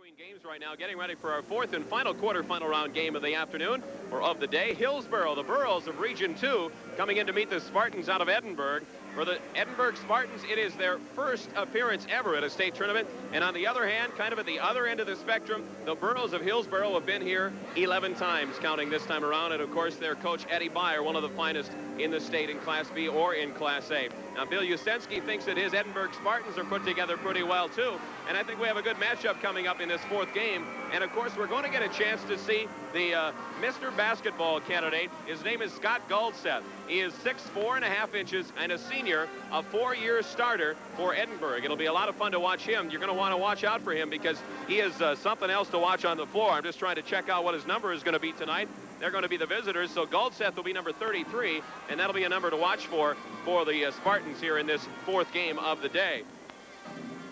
Between games right now, getting ready for our fourth and final quarterfinal round game of the afternoon, or of the day. Hillsboro, the Burros of Region 2, coming in to meet the Spartans out of Edinburg. For the Edinburg Spartans, it is their first appearance ever at a state tournament. And on the other hand, kind of at the other end of the spectrum, the Burros of Hillsboro have been here 11 times, counting this time around. And, of course, their coach, Eddie Byer, one of the finest in the state in Class B or in Class A. Now, Bill Yusensky thinks that his Edinburg Spartans are put together pretty well, too. And I think we have a good matchup coming up in this fourth game. And, of course, we're going to get a chance to see the Mr. Basketball candidate. His name is Scott Goldseth. He is 6'4.5" and a senior, a 4-year starter for Edinburgh. It'll be a lot of fun to watch him. You're going to want to watch out for him because he is something else to watch on the floor. I'm just trying to check out what his number is going to be tonight. They're going to be the visitors, so Goldseth will be number 33, and that'll be a number to watch for the Spartans here in this fourth game of the day.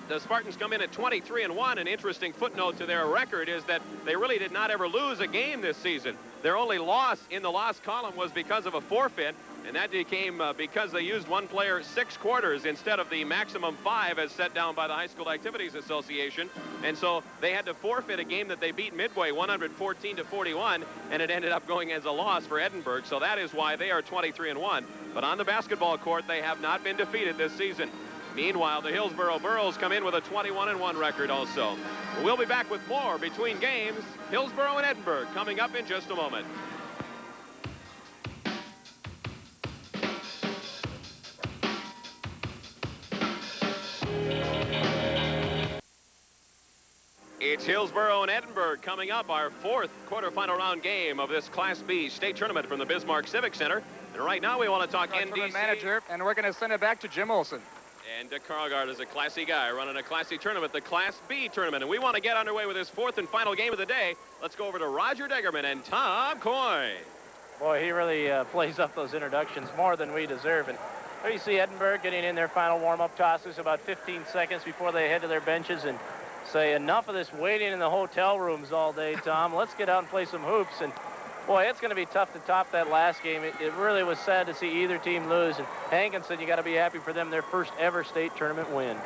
The Spartans come in at 23-1. An interesting footnote to their record is that they really did not ever lose a game this season. Their only loss in the loss column was because of a forfeit, and that came because they used one player 6 quarters instead of the maximum 5 as set down by the High School Activities Association. And so they had to forfeit a game that they beat Midway 114-41, and it ended up going as a loss for Edinburgh. So that is why they are 23-1. But on the basketball court, they have not been defeated this season. Meanwhile, the Hillsboro Burros come in with a 21-1 record also. We'll be back with more between games. Hillsboro and Edinburgh coming up in just a moment. It's Hillsboro and Edinburgh coming up, our fourth quarterfinal round game of this Class B state tournament from the Bismarck Civic Center. And right now we want to talk NDC. Manager, and we're going to send it back to Jim Olson. And Dick Karlgaard is a classy guy running a classy tournament, the Class B tournament. And we want to get underway with this fourth and final game of the day. Let's go over to Roger Degerman and Tom Coy. Boy, he really plays up those introductions more than we deserve. And there you see Edinburgh getting in their final warm-up tosses about 15 seconds before they head to their benches and say, enough of this waiting in the hotel rooms all day, Tom. Let's get out and play some hoops. And boy, it's going to be tough to top that last game. It really was sad to see either team lose. And Hankinson, you got to be happy for them, their first ever state tournament win.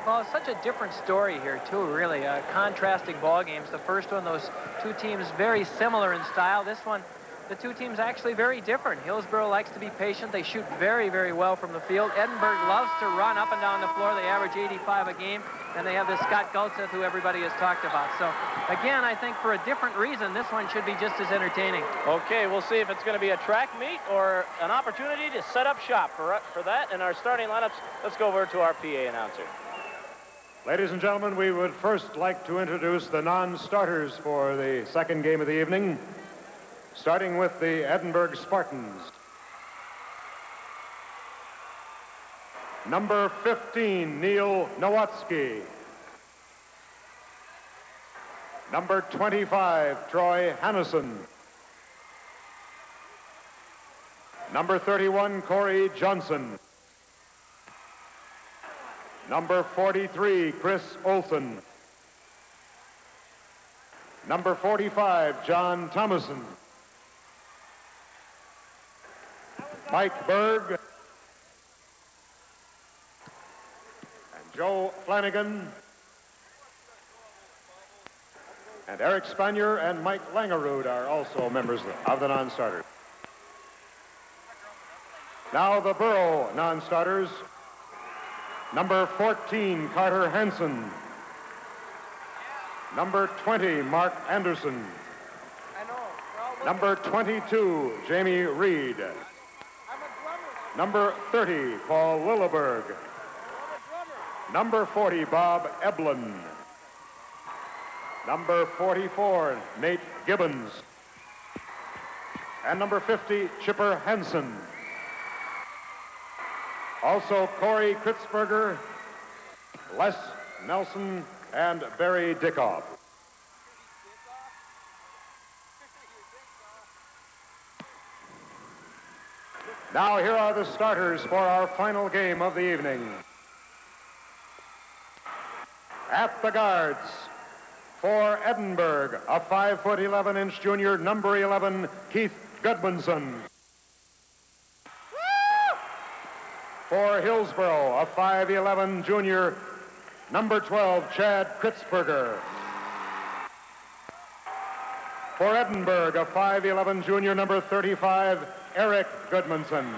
Well, it's such a different story here, too, really. Contrasting ball games. The first one, those two teams very similar in style. This one, the two teams actually very different. Hillsboro likes to be patient. They shoot very, very well from the field. Edinburgh loves to run up and down the floor. They average 85 a game. And they have this Scott Goldseth, who everybody has talked about. So, again, I think for a different reason, this one should be just as entertaining. Okay, we'll see if it's going to be a track meet or an opportunity to set up shop for that. And our starting lineups, let's go over to our PA announcer. Ladies and gentlemen, we would first like to introduce the non-starters for the second game of the evening, starting with the Edinburg Spartans. Number 15, Neil Nowatzki. Number 25, Troy Hannison. Number 31, Corey Johnson. Number 43, Chris Olson. Number 45, John Thomason. Mike Berg. Joe Flanagan, and Eric Spanier and Mike Langerud are also members of the non-starters. Now the Burro non-starters. Number 14, Carter Hansen. Number 20, Mark Anderson. Number 22, Jamie Reed. Number 30, Paul Lilleberg. Number 40, Bob Eblin. Number 44, Nate Gibbons. And number 50, Chipper Hansen. Also, Corey Kritzberger, Les Nelson, and Barry Dickoff. Now, here are the starters for our final game of the evening. At the guards, for Edinburgh, a 5'11" junior, number 11, Keith Gudmundsson. For Hillsboro, a 5'11" junior, number 12, Chad Kritzberger. For Edinburg, a 5'11" junior, number 35, Eric Goodmanson.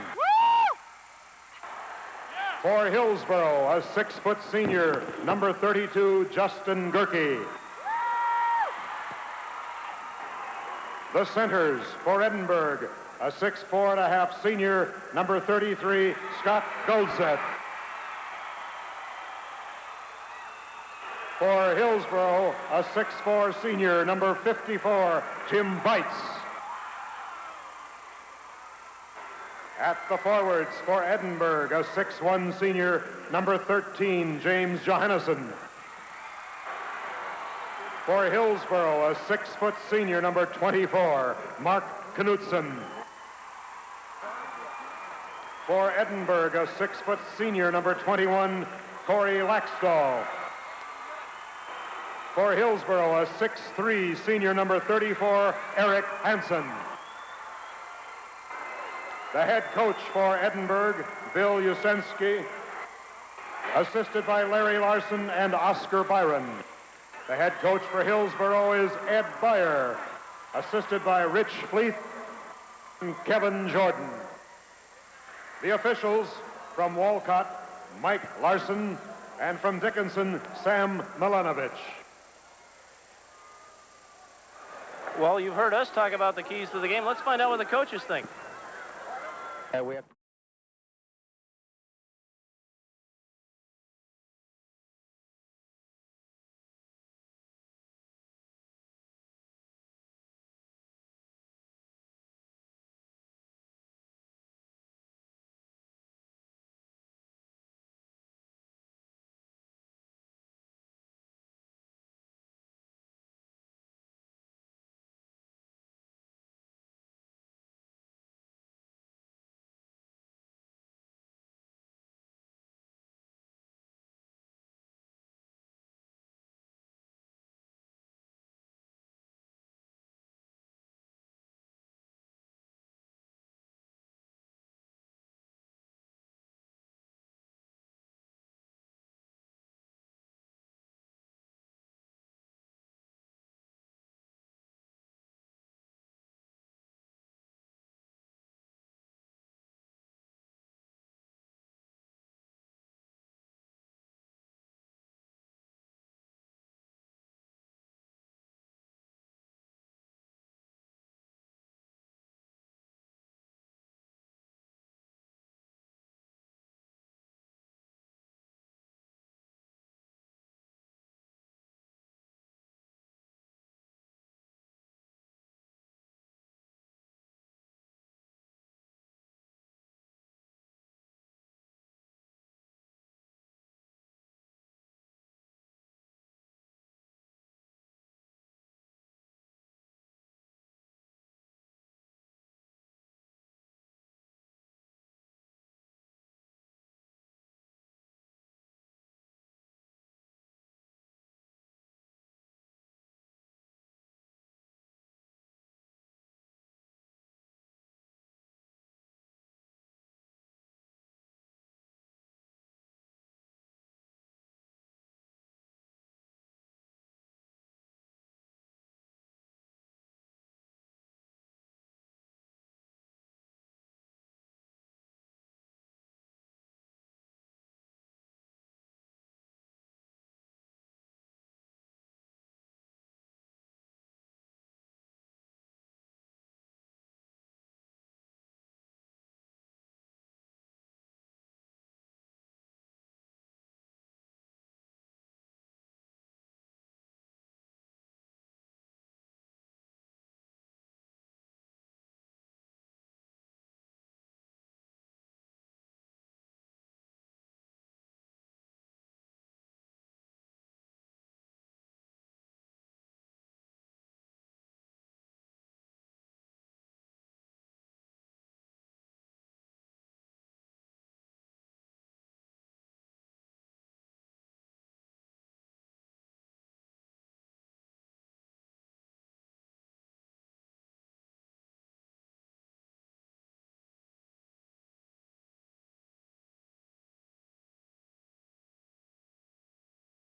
For Hillsboro, a 6-foot senior, number 32, Justin Gerke. The centers for Edinburg, a 6'4.5" senior, number 33, Scott Goldset. For Hillsboro, a 6'4" senior, number 54, Jim Bites. At the forwards for Edinburg, a 6'1" senior, number 13, James Johannesson. For Hillsboro, a 6-foot senior, number 24, Mark Knutson. For Edinburg, a 6-foot senior, number 21, Corey Laxdal. For Hillsboro, a 6'3" senior, number 34, Eric Hansen. The head coach for Edinburg, Bill Yusensky, assisted by Larry Larson and Oscar Byron. The head coach for Hillsboro is Ed Beyer, assisted by Rich Fleeth and Kevin Jordan. The officials from Walcott, Mike Larson, and from Dickinson, Sam Milanovich. Well, you've heard us talk about the keys to the game. Let's find out what the coaches think. We have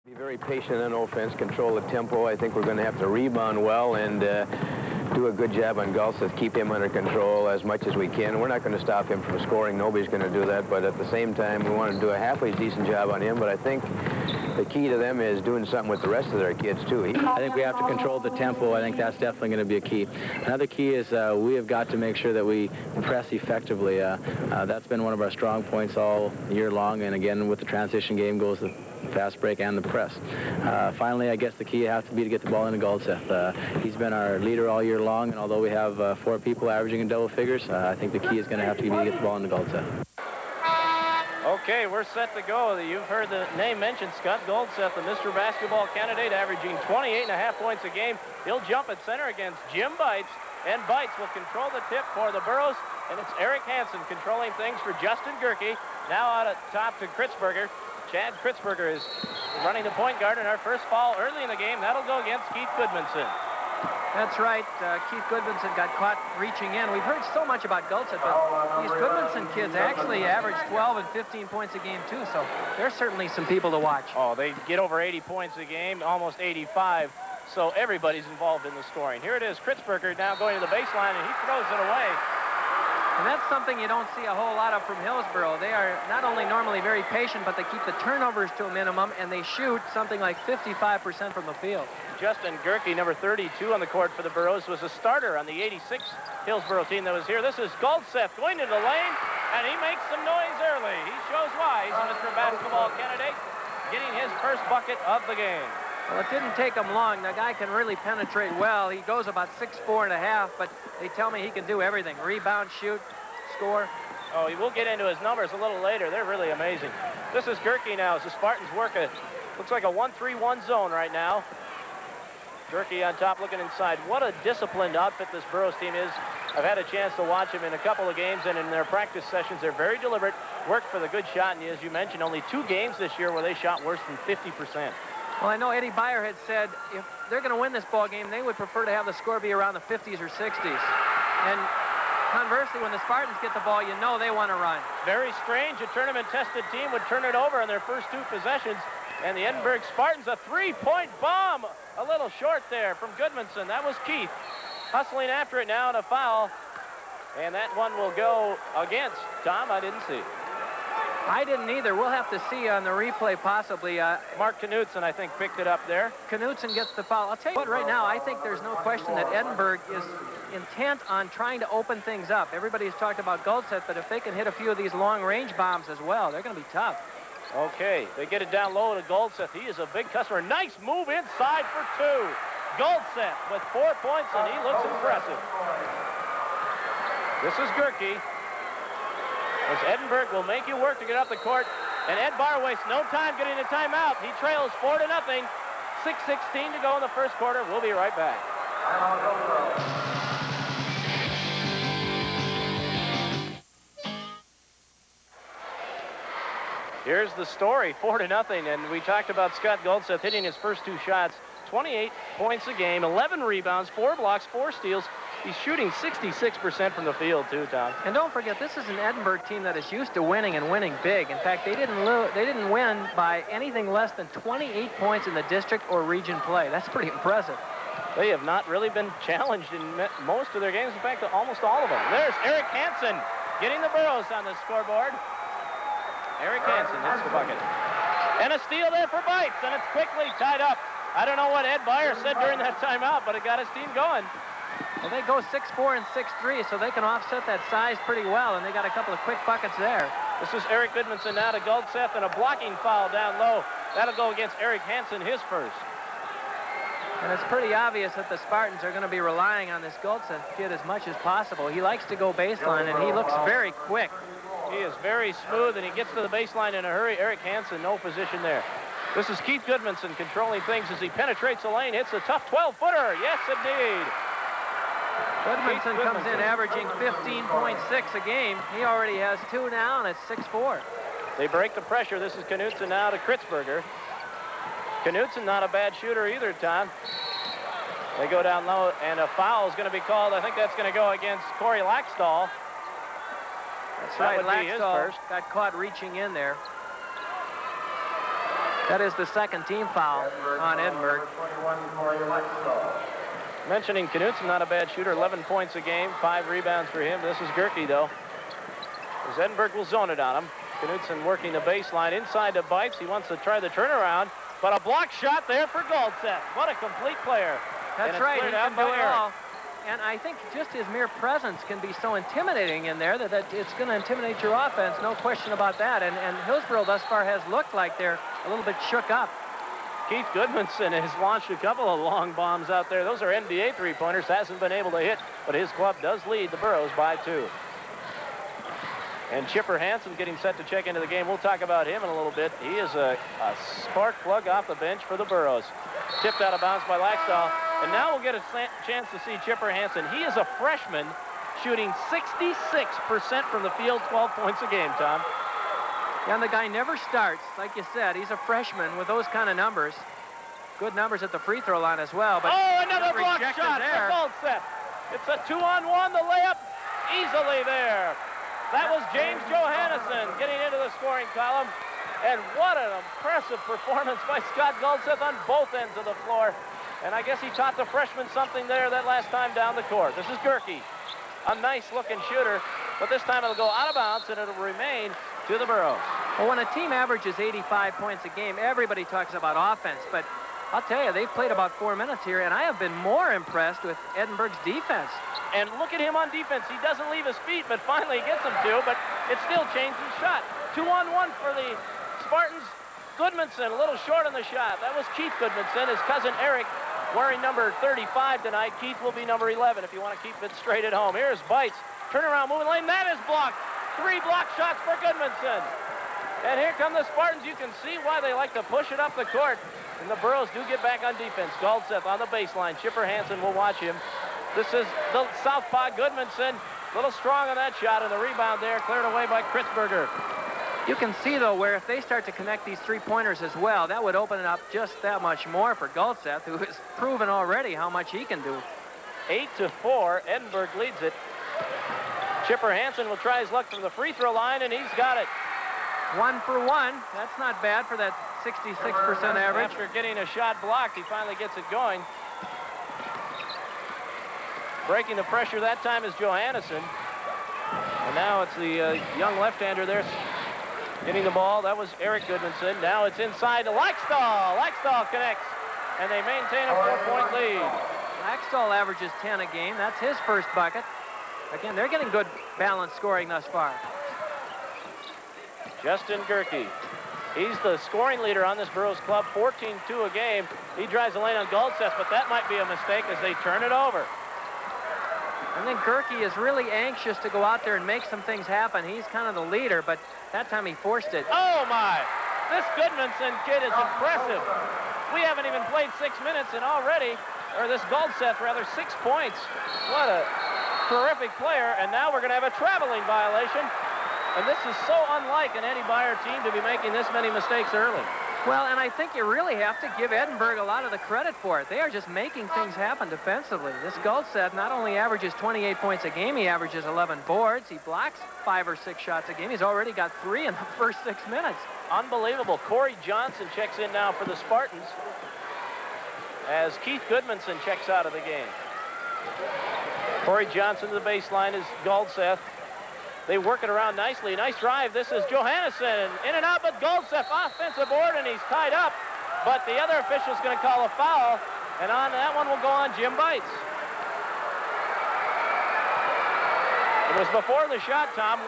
be very patient on offense, control the tempo. I think we're going to have to rebound well and do a good job on Gulseth, keep him under control as much as we can. We're not going to stop him from scoring. Nobody's going to do that. But at the same time, we want to do a halfway decent job on him. But I think the key to them is doing something with the rest of their kids, too. I think we have to control the tempo. I think that's definitely going to be a key. Another key is we have got to make sure that we press effectively. That's been one of our strong points all year long. And again, with the transition game goes the fast break and the press. Finally, I guess the key has to be to get the ball into Gulseth. He's been our leader all year long, and although we have 4 people averaging in double figures, I think the key is going to have to be to get the ball into Gulseth. Okay, we're set to go. You've heard the name mentioned, Scott Goldseth, the Mr. Basketball candidate, averaging 28.5 points a game. He'll jump at center against Jim Bites, and Bites will control the tip for the Burros, and it's Eric Hansen controlling things for Justin Gerke. Now out at top to Kritzberger. Chad Kritzberger is running the point guard, and our first foul early in the game. That'll go against Keith Goodmanson. That's right. Keith Goodmanson got caught reaching in. We've heard so much about Gulseth, but these Goodmanson kids actually average 12 and 15 points a game, too, so there's certainly some people to watch. Oh, they get over 80 points a game, almost 85, so everybody's involved in the scoring. Here it is, Kritzberger now going to the baseline, and he throws it away. And that's something you don't see a whole lot of from Hillsboro. They are not only normally very patient, but they keep the turnovers to a minimum, and they shoot something like 55% from the field. Justin Gerke, number 32 on the court for the Burros, was a starter on the 86 Hillsboro team that was here. This is Goldseth going to the lane, and he makes some noise early. He shows why he's a Mr. Basketball candidate, getting his first bucket of the game. Well, it didn't take him long. The guy can really penetrate well. He goes about 6'4.5", but they tell me he can do everything. Rebound, shoot, score. Oh, we'll get into his numbers a little later. They're really amazing. This is Gerke now as the Spartans work looks like a 1-3-1 zone right now. Gerke on top looking inside. What a disciplined outfit this Burros team is. I've had a chance to watch him in a couple of games, and in their practice sessions, they're very deliberate, work for the good shot, and as you mentioned, only 2 games this year where they shot worse than 50%. Well, I know Eddie Beyer had said if they're going to win this ball game, they would prefer to have the score be around the 50s or 60s. And conversely, when the Spartans get the ball, you know they want to run. Very strange. A tournament-tested team would turn it over in their first 2 possessions. And the Edinburg Spartans, a 3-point bomb. A little short there from Goodmanson. That was Keith. Hustling after it now, and a foul. And that one will go against Tom. I didn't see. I didn't either. We'll have to see on the replay possibly. Mark Knutson, I think, picked it up there. Knutson gets the foul. I'll tell you what, right now, I think there's no question that Edinburg is intent on trying to open things up. Everybody's talked about Goldseth, but if they can hit a few of these long-range bombs as well, they're going to be tough. Okay, they get it down low to Goldseth. He is a big customer. Nice move inside for 2. Goldseth with 4 points, and he looks impressive. This is Gerke. As Edinburg will make you work to get up the court. And Ed Barr wastes no time getting a timeout. He trails 4-0. 6:16 to go in the first quarter. We'll be right back. Here's the story, 4-0. And we talked about Scott Goldseth hitting his first 2 shots. 28 points a game, 11 rebounds, 4 blocks, 4 steals. He's shooting 66% from the field, too, Tom. And don't forget, this is an Edinburg team that is used to winning and winning big. In fact, they didn't win by anything less than 28 points in the district or region play. That's pretty impressive. They have not really been challenged in most of their games. In fact, almost all of them. There's Eric Hansen getting the Burros on the scoreboard. Eric Hansen hits the bucket. And a steal there for Bites, and it's quickly tied up. I don't know what Ed Beyer said during that timeout, but it got his team going. Well, they go 6'4" and 6'3", so they can offset that size pretty well, and they got a couple of quick buckets there. This is Eric Goodmanson now to Goldseth, and a blocking foul down low. That'll go against Eric Hansen, his first. And it's pretty obvious that the Spartans are going to be relying on this Goldseth kid as much as possible. He likes to go baseline, and he looks very quick. He is very smooth, and he gets to the baseline in a hurry. Eric Hansen, no position there. This is Keith Goodmanson controlling things as he penetrates the lane. Hits a tough 12-footer. Yes, indeed. Goodmanson comes in averaging 15.6 a game. He already has 2 now, and it's 6'4". They break the pressure. This is Knutson now to Kritzberger. Knutson not a bad shooter either, Tom. They go down low, and a foul is going to be called. I think that's going to go against Corey Laxdal. That's right. Laxdal got caught reaching in there. That is the second team foul on Edinburg. Mentioning Knutson, not a bad shooter, 11 points a game, 5 rebounds for him. This is Gerke, though. As Edinburg will zone it on him. Knutson working the baseline inside to Bites. He wants to try the turnaround, but a block shot there for Goldseth. What a complete player. That's right, he can do it all. And I think just his mere presence can be so intimidating in there that it's going to intimidate your offense, no question about that. And Hillsboro thus far has looked like they're a little bit shook up. Keith Goodmanson has launched a couple of long bombs out there. Those are NBA three-pointers. Hasn't been able to hit, but his club does lead the Burros by 2. And Chipper Hansen getting set to check into the game. We'll talk about him in a little bit. He is a spark plug off the bench for the Burros. Tipped out of bounds by Laxdal. And now we'll get a chance to see Chipper Hansen. He is a freshman shooting 66% from the field, 12 points a game, Tom. Yeah, and the guy never starts. Like you said, he's a freshman with those kind of numbers. Good numbers at the free throw line as well. But another block shot for Goldseth. It's a 2-on-1, the layup easily there. That was James Johannesson getting into the scoring column. And what an impressive performance by Scott Goldseth on both ends of the floor. And I guess he taught the freshman something there that last time down the court. This is Gerke, a nice-looking shooter, but this time it'll go out of bounds and it'll remain to the Burros. Well, when a team averages 85 points a game, everybody talks about offense, but I'll tell you, they've played about 4 minutes here, and I have been more impressed with Edinburgh's defense. And look at him on defense. He doesn't leave his feet, but finally he gets them to, but it still changed his shot. 2-on-1 for the Spartans. Goodmanson, a little short on the shot. That was Keith Goodmanson. His cousin Eric wearing number 35 tonight. Keith will be number 11 if you want to keep it straight at home. Here's Bites. Turnaround moving lane. That is blocked. 3 block shots for Goodmanson. And here come the Spartans. You can see why they like to push it up the court. And the Burros do get back on defense. Goldseth on the baseline. Chipper Hansen will watch him. This is the southpaw Goodmanson. A little strong on that shot, and the rebound there cleared away by Kritzberger. You can see, though, where if they start to connect these three-pointers as well, that would open it up just that much more for Goldseth, who has proven already how much he can do. 8-4, Edinburg leads it. Chipper Hansen will try his luck from the free throw line, and he's got it. 1 for 1. That's not bad for that 66% average. After getting a shot blocked, he finally gets it going. Breaking the pressure that time is Johannesson. And now it's the young left-hander there getting the ball. That was Eric Goodmanson. Now it's inside to Laxdal. Laxdal connects, and they maintain a 4-point lead. Laxdal averages 10 a game. That's his first bucket. Again, they're getting good balanced scoring thus far. Justin Gerke. He's the scoring leader on this Burros club, 14-2 a game. He drives the lane on Goldseth, but that might be a mistake as they turn it over. And then Gerke is really anxious to go out there and make some things happen. He's kind of the leader, but that time he forced it. Oh, my. This Goodmanson kid is impressive. We haven't even played 6 minutes, and already, or this Goldseth, rather, 6 points. What a terrific player, and now we're going to have a traveling violation. And this is so unlike an Eddie Beyer team to be making this many mistakes early. Well, and I think you really have to give Edinburg a lot of the credit for it. They are just making things happen defensively. This Goldseth not only averages 28 points a game, he averages 11 boards. He blocks 5 or 6 shots a game. He's already got 3 in the first 6 minutes. Unbelievable. Corey Johnson checks in now for the Spartans as Keith Goodmanson checks out of the game. Corey Johnson to the baseline is Goldseth. They work it around nicely. Nice drive. This is Johannesson. In and out, but Goldseth offensive board, and he's tied up. But the other official's going to call a foul, and on that one will go on Jim Bites. It was before the shot, Tom.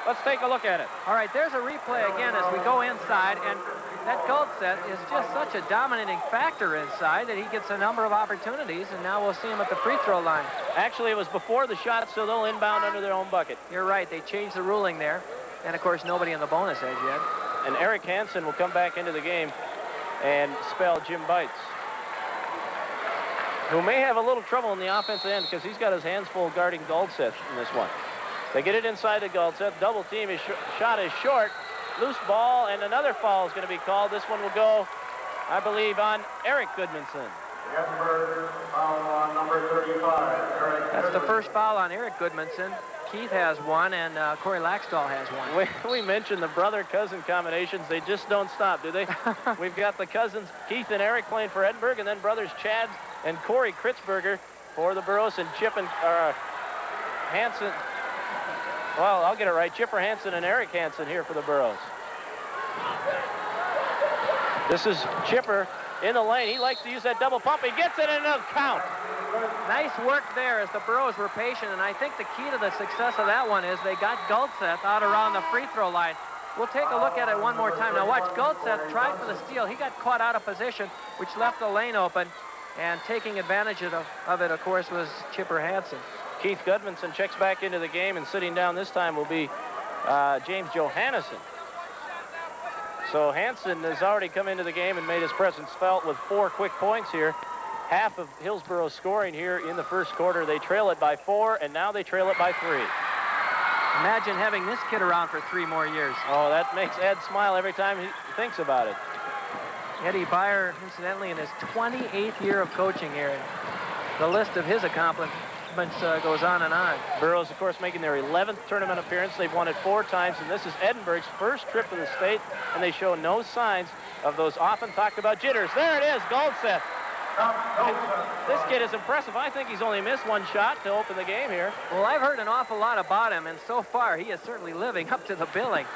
Let's take a look at it. All right, there's a replay again as we go inside, and that Goldseth is just such a dominating factor inside that he gets a number of opportunities, and now we'll see him at the free throw line. Actually, it was before the shot, so they'll inbound under their own bucket. You're right, they changed the ruling there. And, of course, nobody in the bonus edge yet. And Eric Hansen will come back into the game and spell Jim Bites, who may have a little trouble in the offensive end because he's got his hands full guarding Goldseth in this one. They get it inside to Goldseth. Double team. His shot is short. Loose ball, and another foul is going to be called. This one will go, I believe, on Eric Goodmanson. Foul on number 35, Eric. That's the first foul on Eric Goodmanson. Keith has 1, and Corey Laxdal has 1. We mentioned the brother-cousin combinations. They just don't stop, do they? We've got the cousins, Keith and Eric, playing for Edinburg, and then brothers Chad and Corey Kritzberger for the Burros, and Hansen. Well, I'll get it right. Chipper Hansen and Eric Hansen here for the Burros. This is Chipper in the lane. He likes to use that double pump. He gets it in a count. Nice work there as the Burros were patient, and I think the key to the success of that one is they got Guldseth out around the free throw line. We'll take a look at it one more time. Now watch, Guldseth tried for the steal. He got caught out of position, which left the lane open, and taking advantage of it, of course, was Chipper Hansen. Keith Gudmundsson checks back into the game, and sitting down this time will be James Johannesson. So Hansen has already come into the game and made his presence felt with 4 quick points here. Half of Hillsboro's scoring here in the first quarter. They trail it by 4, and now they trail it by 3. Imagine having this kid around for 3 more years. Oh, that makes Ed smile every time he thinks about it. Eddie Beyer, incidentally, in his 28th year of coaching here. The list of his accomplishments goes on and on. Burros, of course, making their 11th tournament appearance. They've won it 4 times, and this is Edinburgh's first trip to the state, and they show no signs of those often talked about jitters. There it is, Guldseth. This kid is impressive. I think he's only missed 1 shot to open the game here. Well, I've heard an awful lot about him, and so far he is certainly living up to the billing.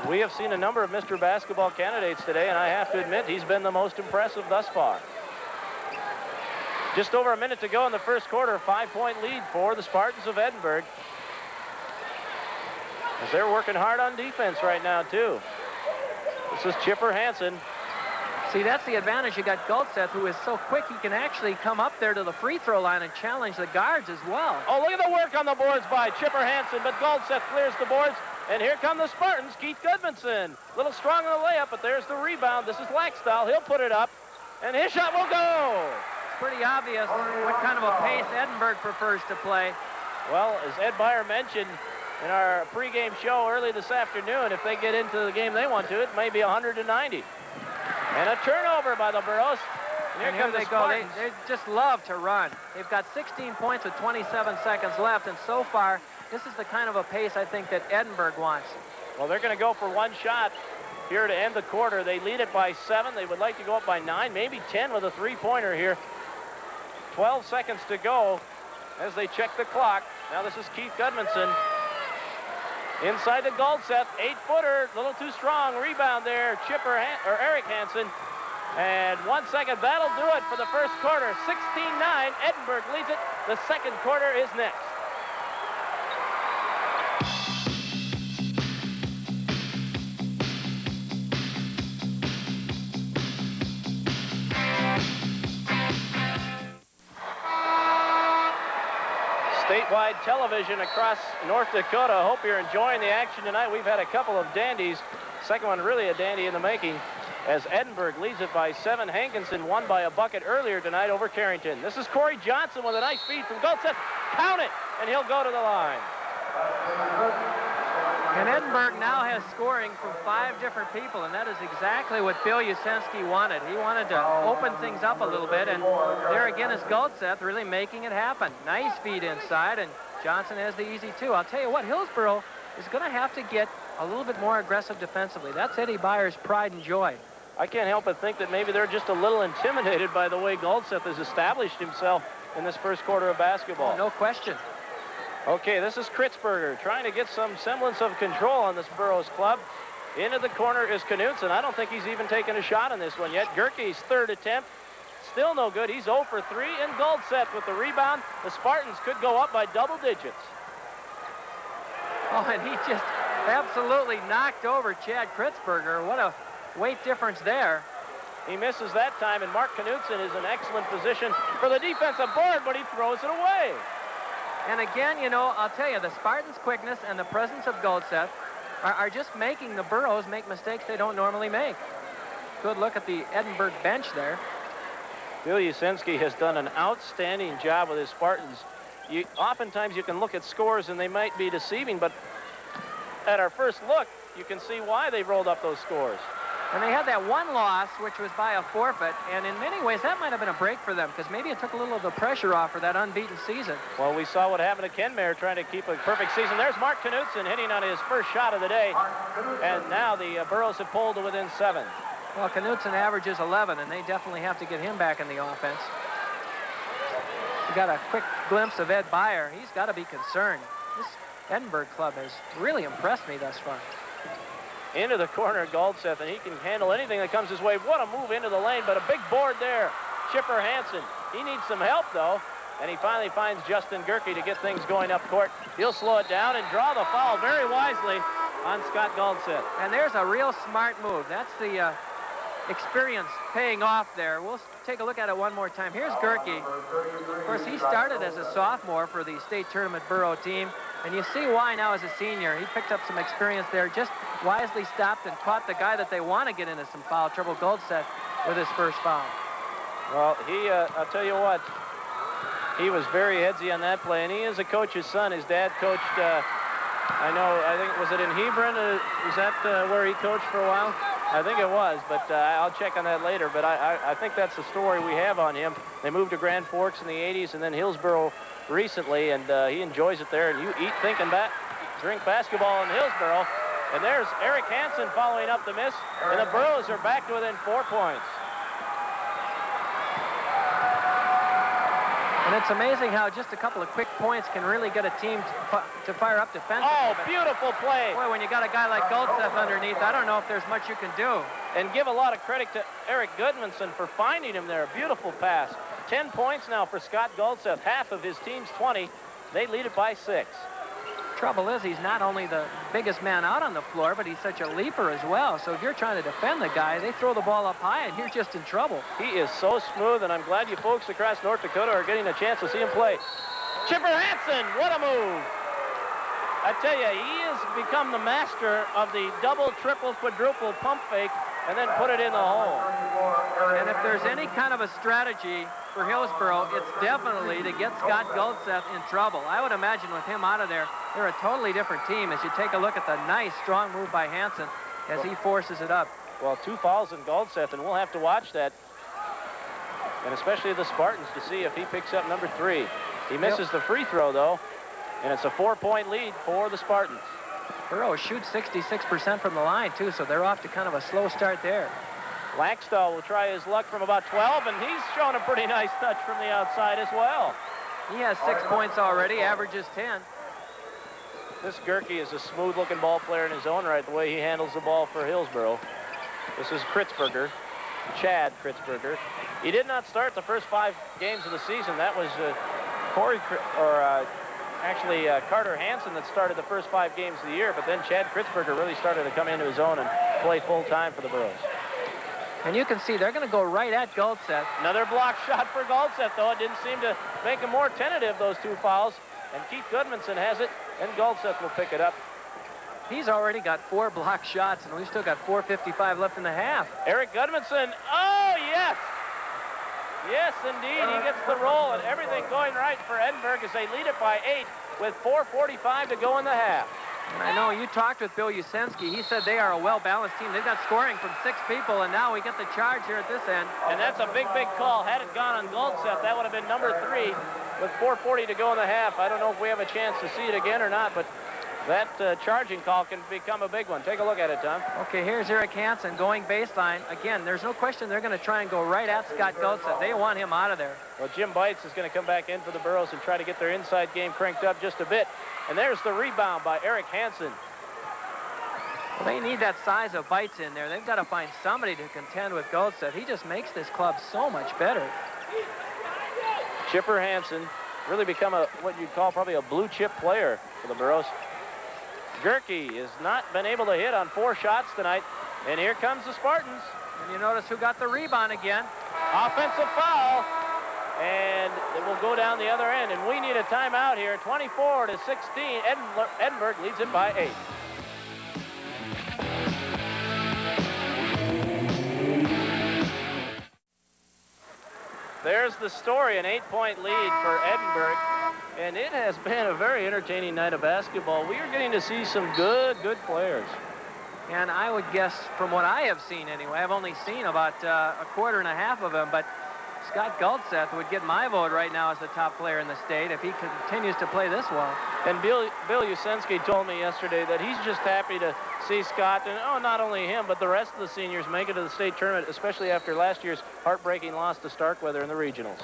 We have seen a number of Mr. Basketball candidates today, and I have to admit he's been the most impressive thus far. Just over a minute to go in the first quarter, 5-point lead for the Spartans of Edinburg. As they're working hard on defense right now, too. This is Chipper Hansen. See, that's the advantage. You got Guldseth, who is so quick he can actually come up there to the free throw line and challenge the guards as well. Oh, look at the work on the boards by Chipper Hansen, but Guldseth clears the boards. And here come the Spartans, Keith Gudmundsson. A little strong on the layup, but there's the rebound. This is Laxdal. He'll put it up, and his shot will go. It's pretty obvious what kind of a pace Edinburg prefers to play. Well, as Ed Beyer mentioned in our pregame show early this afternoon, if they get into the game they want to, it may be 100-90. And a turnover by the Burros. And here they go. They just love to run. They've got 16 points with 27 seconds left, and so far, this is the kind of a pace I think that Edinburg wants. Well, they're going to go for 1 shot here to end the quarter. They lead it by 7. They would like to go up by 9, maybe 10 with a 3-pointer here. 12 seconds to go as they check the clock. Now this is Keith Gudmundsson. Inside the Guldseth, 8-footer, a little too strong. Rebound there, Eric Hansen. And 1 second, that'll do it for the first quarter. 16-9, Edinburg leads it. The second quarter is next. Statewide television across North Dakota. Hope you're enjoying the action tonight. We've had a couple of dandies. Second one really a dandy in the making as Edinburg leads it by 7. Hankinson won by a bucket earlier tonight over Carrington. This is Corey Johnson with a nice feed from Guldseth. Count it, and he'll go to the line. And Edinburg now has scoring from 5 different people, and that is exactly what Bill Yusensky wanted. He wanted to open things up a little bit, and there again is Guldseth really making it happen. Nice feed inside, and Johnson has the easy 2. I'll tell you what, Hillsboro is going to have to get a little bit more aggressive defensively. That's Eddie Beyer's pride and joy. I can't help but think that maybe they're just a little intimidated by the way Guldseth has established himself in this first quarter of basketball. Oh, no question. Okay, this is Kritzberger trying to get some semblance of control on this Burros club. Into the corner is Knutson. I don't think he's even taken a shot on this one yet. Gerke's 3rd attempt, still no good. He's 0 for 3, and Guldseth with the rebound. The Spartans could go up by double digits. Oh, and he just absolutely knocked over Chad Kritzberger. What a weight difference there. He misses that time, and Mark Knutson is in excellent position for the defensive board, but he throws it away. And again, you know, I'll tell you, the Spartans' quickness and the presence of Guldseth are just making the Burros make mistakes they don't normally make. Good look at the Edinburg bench there. Bill Yusensky has done an outstanding job with his Spartans. Oftentimes you can look at scores and they might be deceiving, but at our first look, you can see why they rolled up those scores. And they had that 1 loss, which was by a forfeit, and in many ways that might have been a break for them because maybe it took a little of the pressure off for that unbeaten season. Well, we saw what happened to Kenmare trying to keep a perfect season. There's Mark Knutson hitting on his first shot of the day, and now the Burros have pulled to within 7. Well, Knutson averages 11, and they definitely have to get him back in the offense. We got a quick glimpse of Ed Beyer. He's got to be concerned. This Edinburg club has really impressed me thus far. Into the corner, Goldseth, and he can handle anything that comes his way. What a move into the lane, but a big board there. Chipper Hansen, he needs some help, though, and he finally finds Justin Gerke to get things going up court. He'll slow it down and draw the foul very wisely on Scott Goldseth. And there's a real smart move. That's the experience paying off there. We'll take a look at it one more time. Here's Gerke. Of course, he started as a sophomore for the state tournament Burro team, and you see why now as a senior. He picked up some experience there, just wisely stopped and caught the guy that they want to get into some foul trouble, Goldseth, with his first foul. Well, I'll tell you what, he was very headsy on that play, and he is a coach's son. His dad coached, I think, was it in Hebron? Was that where he coached for a while? I think it was, but I'll check on that later. But I think that's the story we have on him. They moved to Grand Forks in the 80s and then Hillsboro recently, and he enjoys it there. And you eat, think, and drink basketball in Hillsboro. And there's Eric Hansen following up the miss, and the Burros are back to within 4 points. And it's amazing how just a couple of quick points can really get a team to fire up defensively. Oh, beautiful play. Boy, when you got a guy like Goldseth underneath, I don't know if there's much you can do. And give a lot of credit to Eric Goodmanson for finding him there. Beautiful pass. 10 points now for Scott Goldseth, half of his team's 20. They lead it by 6. Trouble is, he's not only the biggest man out on the floor, but he's such a leaper as well. So if you're trying to defend the guy, they throw the ball up high, and you're just in trouble. He is so smooth, and I'm glad you folks across North Dakota are getting a chance to see him play. Chipper Hansen, what a move. I tell you, he has become the master of the double, triple, quadruple pump fake, and then put it in the hole. And if there's any kind of a strategy for Hillsboro, it's definitely to get Scott Goldseth in trouble. I would imagine with him out of there, they're a totally different team as you take a look at the nice, strong move by Hansen as he forces it up. Well, 2 fouls in Goldseth, and we'll have to watch that, and especially the Spartans, to see if he picks up number 3. He misses the free throw, though, and it's a 4-point lead for the Spartans. Burros shoots 66% from the line, too, so they're off to kind of a slow start there. Laxdal will try his luck from about 12, and he's shown a pretty nice touch from the outside as well. He has 6 points already, averages 10. This Gerke is a smooth-looking ball player in his own right, the way he handles the ball for Hillsboro. This is Kritzberger, Chad Kritzberger. He did not start the first 5 games of the season. That was Carter Hansen that started the first 5 games of the year, but then Chad Kritzberger really started to come into his own and play full-time for the Burros. And you can see they're going to go right at Goldseth. Another block shot for Goldseth, though. It didn't seem to make him more tentative, those 2 fouls. And Keith Goodmanson has it, and Goldseth will pick it up. He's already got 4 block shots, and we've still got 4:55 left in the half. Eric Goodmanson, oh, yes! Yes, indeed, he gets the roll, and everything going right for Edinburg as they lead it by 8 with 4:45 to go in the half. And I know you talked with Bill Yusensky. He said they are a well-balanced team. They've got scoring from 6 people, and now we get the charge here at this end. And that's a big, big call. Had it gone on Goldseth, that would have been number 3 with 4:40 to go in the half. I don't know if we have a chance to see it again or not, but that charging call can become a big one. Take a look at it, Tom. Okay, here's Eric Hansen going baseline. Again, there's no question they're going to try and go right at Scott Goldseth. They want him out of there. Well, Jim Bites is going to come back in for the Burros and try to get their inside game cranked up just a bit. And there's the rebound by Eric Hansen. Well, they need that size of Bites in there. They've got to find somebody to contend with Goldseth. He just makes this club so much better. Chipper Hansen really become what you'd call probably a blue chip player for the Burros. Gerke has not been able to hit on 4 shots tonight. And here comes the Spartans. And you notice who got the rebound again. Offensive foul. And it will go down the other end. And we need a timeout here. 24-16. Edinburg leads it by 8. There's the story, an 8-point lead for Edinburg. And it has been a very entertaining night of basketball. We are getting to see some good players. And I would guess, from what I have seen anyway, I've only seen about a quarter and a half of them, but Scott Goldseth would get my vote right now as the top player in the state if he continues to play this well. And Bill Yusensky told me yesterday that he's just happy to see Scott, and not only him, but the rest of the seniors make it to the state tournament, especially after last year's heartbreaking loss to Starkweather in the regionals.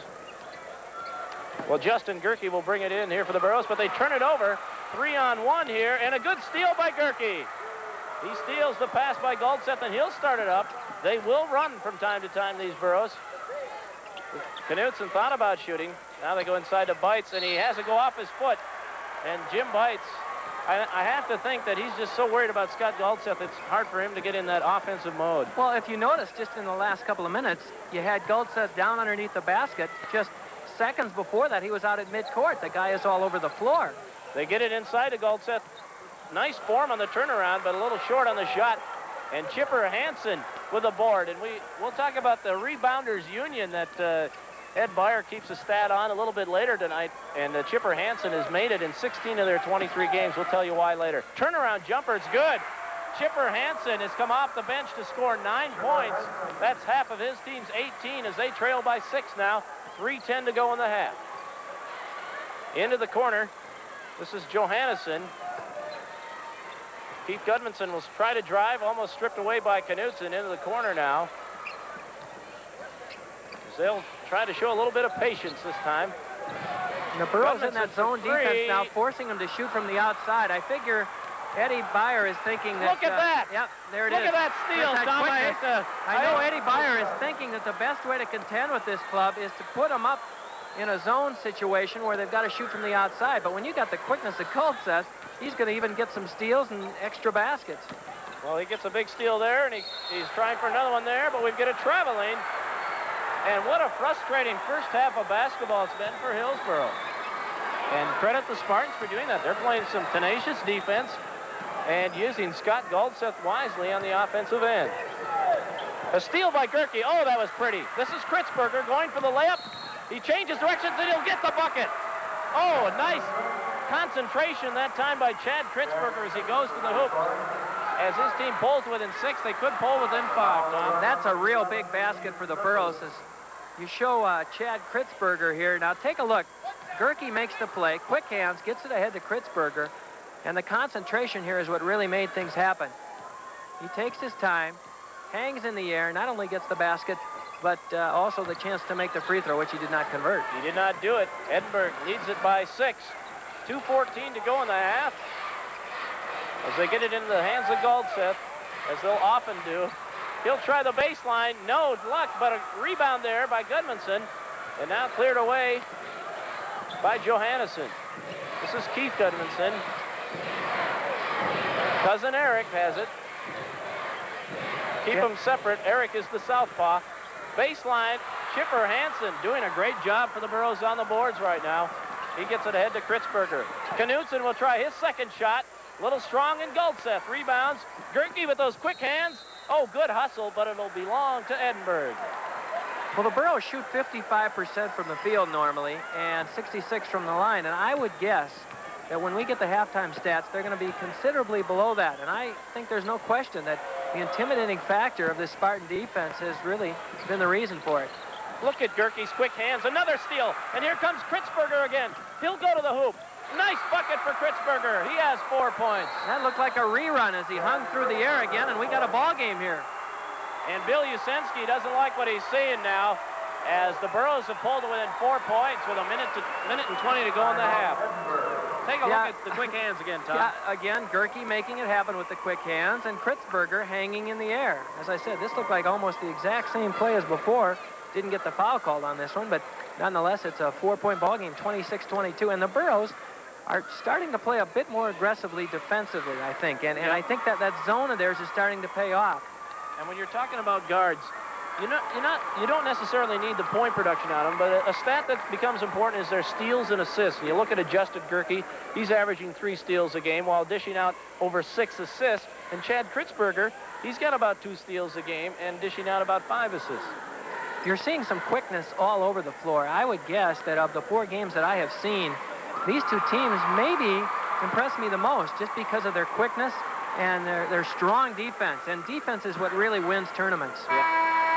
Well, Justin Gerke will bring it in here for the Burros, but they turn it over. 3-on-1 here, and a good steal by Gerke. He steals the pass by Goldseth, and he'll start it up. They will run from time to time, these Burros. Knutson thought about shooting. Now they go inside to Bites, and he has to go off his foot. And Jim Bites, I have to think that he's just so worried about Scott Goldseth, it's hard for him to get in that offensive mode. Well, if you notice, just in the last couple of minutes, you had Goldseth down underneath the basket. Just seconds before that, he was out at midcourt. The guy is all over the floor. They get it inside to Goldseth. Nice form on the turnaround, but a little short on the shot. And Chipper Hansen with a board. And we'll talk about the rebounders union that Ed Beyer keeps a stat on a little bit later tonight. And Chipper Hansen has made it in 16 of their 23 games. We'll tell you why later. Turnaround jumper, it's good. Chipper Hansen has come off the bench to score 9 points. That's half of his team's 18 as they trail by 6 now. 3:10 to go in the half. Into the corner. This is Johannesson. Keith Gudmundsson will try to drive, almost stripped away by Knutson into the corner now. They'll try to show a little bit of patience this time. And the Burros in that zone defense now, forcing him to shoot from the outside. I figure Eddie Beyer is thinking that... Look at that! Yep, there it is. Look at that steal, Tom. I know Eddie Beyer is thinking that the best way to contend with this club is to put them up in a zone situation where they've got to shoot from the outside. But when you got the quickness of Goldseth, he's going to even get some steals and extra baskets. Well, he gets a big steal there, and he's trying for another one there, but we've got a traveling. And what a frustrating first half of basketball it's been for Hillsboro. And credit the Spartans for doing that. They're playing some tenacious defense and using Scott Goldseth wisely on the offensive end. A steal by Gerke. Oh, that was pretty. This is Kritzberger going for the layup. He changes directions and he'll get the bucket. Oh, a nice concentration that time by Chad Kritzberger as he goes to the hoop. As his team pulls within 6, they could pull within 5, Tom. That's a real big basket for the Burros. As you show Chad Kritzberger here. Now take a look. Gerke makes the play, quick hands, gets it ahead to Kritzberger, and the concentration here is what really made things happen. He takes his time, hangs in the air, not only gets the basket, but also the chance to make the free throw, which he did not convert. He did not do it. Edinburg leads it by 6. 2:14 to go in the half. As they get it into the hands of Goldseth, as they'll often do. He'll try the baseline. No luck, but a rebound there by Gudmundsson. And now cleared away by Johannesson. This is Keith Gudmundsson. Cousin Eric has it. Keep them separate. Eric is the southpaw. Baseline, Chipper Hansen doing a great job for the Burros on the boards right now. He gets it ahead to Kritzberger. Knutson will try his second shot. A little strong in Goldseth. Rebounds. Gerke with those quick hands. Oh, good hustle, but it'll belong to Edinburg. Well, the Burros shoot 55% from the field normally and 66 from the line. And I would guess that when we get the halftime stats, they're going to be considerably below that. And I think there's no question that the intimidating factor of this Spartan defense has really been the reason for it. Look at Gerke's quick hands. Another steal. And here comes Kritzberger again. He'll go to the hoop. Nice bucket for Kritzberger. He has 4 points. That looked like a rerun as he hung through the air again, and we got a ball game here. And Bill Yusensky doesn't like what he's seeing now as the Burros have pulled it within 4 points with a minute and 20 to go in the half. Take a look at the quick hands again, Tom. Yeah, again, Gerke making it happen with the quick hands and Kritzberger hanging in the air. As I said, this looked like almost the exact same play as before. Didn't get the foul called on this one, but nonetheless, it's a 4-point ball game, 26-22. And the Burros are starting to play a bit more aggressively defensively, I think. And I think that zone of theirs is starting to pay off. And when you're talking about guards, you don't necessarily need the point production out of them, but a stat that becomes important is their steals and assists. And you look at adjusted Gerke, he's averaging 3 steals a game while dishing out over 6 assists. And Chad Kritzberger, he's got about 2 steals a game and dishing out about 5 assists. You're seeing some quickness all over the floor. I would guess that of the 4 games that I have seen, these 2 teams maybe impress me the most just because of their quickness and their strong defense. And defense is what really wins tournaments. Yeah.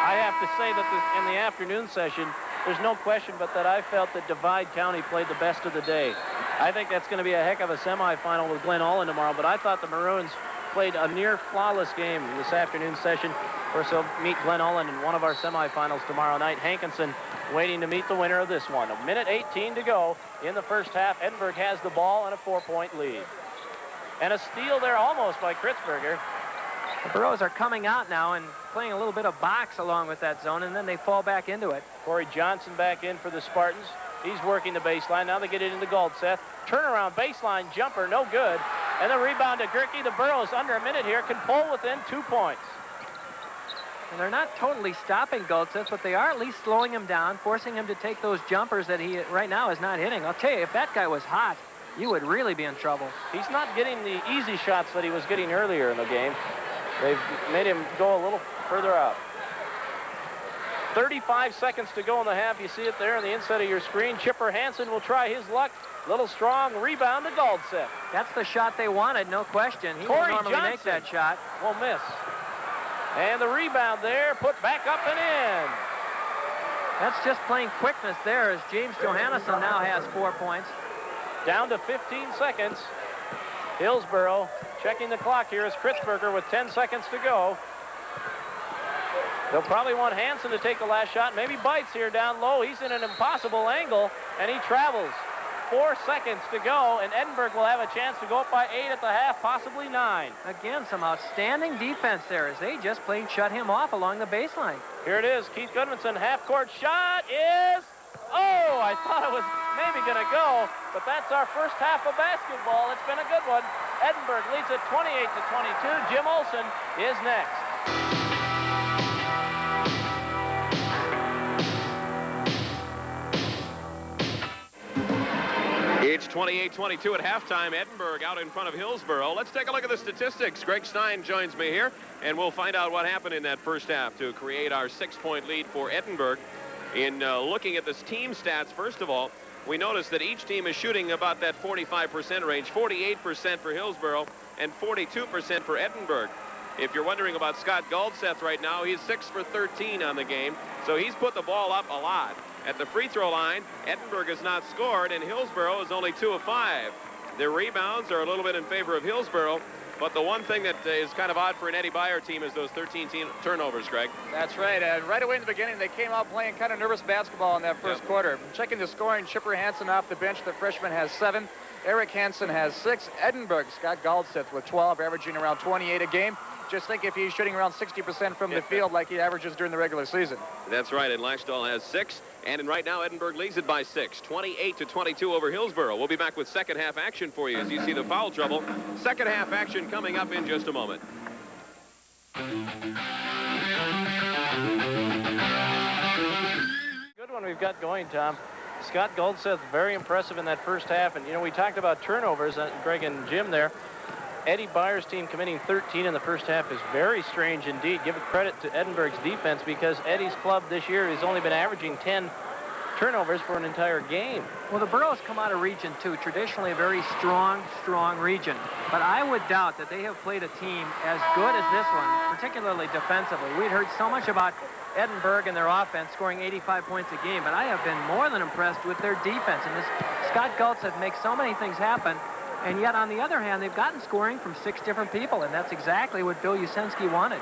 I have to say that in the afternoon session, there's no question but that I felt that Divide County played the best of the day. I think that's going to be a heck of a semifinal with Glen Ullin tomorrow, but I thought the Maroons played a near flawless game this afternoon session. Of course, they'll meet Glen Ullin in one of our semifinals tomorrow night. Hankinson waiting to meet the winner of this one. 1:18 to go in the first half. Edinburg has the ball and a 4-point lead. And a steal there almost by Kritzberger. The Burros are coming out now and playing a little bit of box along with that zone, and then they fall back into it. Corey Johnson back in for the Spartans. He's working the baseline. Now they get it into Goldseth. Turnaround baseline jumper, no good. And the rebound to Gerke. The Burros, under a minute here, can pull within 2 points. And they're not totally stopping Goldseth, but they are at least slowing him down, forcing him to take those jumpers that he right now is not hitting. I'll tell you, if that guy was hot, you would really be in trouble. He's not getting the easy shots that he was getting earlier in the game. They've made him go a little further out. 35 seconds to go in the half. You see it there on the inside of your screen. Chipper Hansen will try his luck. Little strong rebound to Goldseth. That's the shot they wanted, no question. He Corey will normally Johnson make that shot. will miss. And the rebound there, put back up and in. That's just plain quickness there, as James Johannesson now has 4 points. Down to 15 seconds. Hillsboro checking the clock here is Kritzberger with 10 seconds to go. They'll probably want Hansen to take the last shot. Maybe Bites here down low. He's in an impossible angle, and he travels. 4 seconds to go, and Edinburg will have a chance to go up by 8 at the half, possibly 9. Again, some outstanding defense there as they just plain shut him off along the baseline. Here it is. Keith Goodmanson, half-court shot is... Oh, I thought it was maybe going to go, but that's our first half of basketball. It's been a good one. Edinburg leads it 28-22. Jim Olson is next. It's 28-22 at halftime. Edinburg out in front of Hillsboro. Let's take a look at the statistics. Greg Stein joins me here, and we'll find out what happened in that first half to create our 6-point lead for Edinburg. In looking at this team stats, first of all, we notice that each team is shooting about that 45% range, 48% for Hillsboro and 42% for Edinburg. If you're wondering about Scott Goldseth right now, he's 6 for 13 on the game, so he's put the ball up a lot. At the free throw line, Edinburg has not scored, and Hillsboro is only 2 of 5. Their rebounds are a little bit in favor of Hillsboro, but the one thing that is kind of odd for an Eddie Byer team is those 13 turnovers, Greg. That's right. And right away in the beginning, they came out playing kind of nervous basketball in that first quarter. Checking the scoring, Chipper Hansen off the bench, the freshman, has 7. Eric Hansen has 6. Edinburg, Scott Goldseth with 12, averaging around 28 a game. Just think if he's shooting around 60% from the field like he averages during the regular season. That's right, and Laxdal has 6. And right now, Edinburg leads it by 6, 28-22 over Hillsboro. We'll be back with second half action for you as you see the foul trouble. Second half action coming up in just a moment. Good one we've got going, Tom. Scott Goldseth, very impressive in that first half. And, you know, we talked about turnovers, Greg and Jim there. Eddie Byer's team committing 13 in the first half is very strange indeed. Give it credit to Edinburg's defense because Eddie's club this year has only been averaging 10 turnovers for an entire game. Well, the Burros come out of Region 2, traditionally a very strong region. But I would doubt that they have played a team as good as this one, particularly defensively. We'd heard so much about Edinburg and their offense scoring 85 points a game, but I have been more than impressed with their defense. And this Scott Goldseth makes so many things happen. And yet, on the other hand, they've gotten scoring from 6 different people, and that's exactly what Bill Usenski wanted.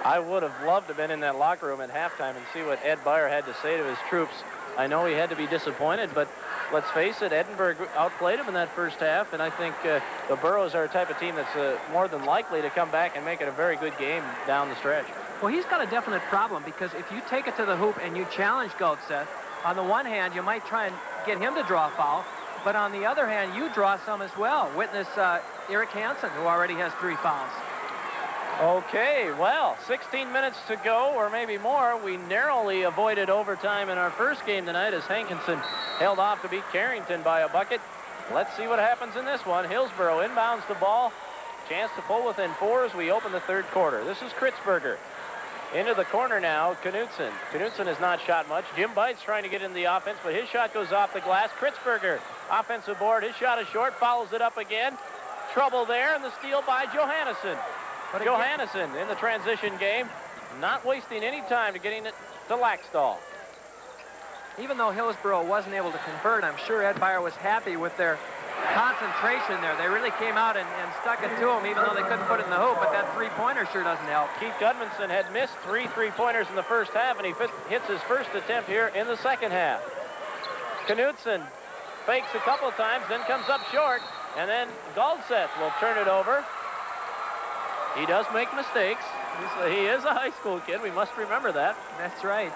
I would have loved to have been in that locker room at halftime and see what Ed Byer had to say to his troops. I know he had to be disappointed, but let's face it, Edinburg outplayed him in that first half, and I think the Burros are a type of team that's more than likely to come back and make it a very good game down the stretch. Well, he's got a definite problem because if you take it to the hoop and you challenge Goldseth, on the one hand, you might try and get him to draw a foul, but on the other hand, you draw some as well. Witness Eric Hansen, who already has 3 fouls. Okay, well, 16 minutes to go, or maybe more. We narrowly avoided overtime in our first game tonight as Hankinson held off to beat Carrington by a bucket. Let's see what happens in this one. Hillsboro inbounds the ball. Chance to pull within 4 as we open the third quarter. This is Kritzberger. Into the corner now, Knutson. Knutson has not shot much. Jim Bites trying to get in the offense, but his shot goes off the glass. Kritzberger, offensive board. His shot is short, follows it up again. Trouble there, and the steal by Johannesson. But Johannesson in the transition game, not wasting any time to getting it to Laxdal. Even though Hillsboro wasn't able to convert, I'm sure Ed Byer was happy with their concentration there. They really came out and stuck it to him, even though they couldn't put it in the hoop, but that three-pointer sure doesn't help. Keith Gudmundsson had missed 3 3-pointers in the first half, and he hits his first attempt here in the second half. Knudsen fakes a couple times, then comes up short, and then Goldseth will turn it over. He does make mistakes. He is a high school kid. We must remember that. That's right.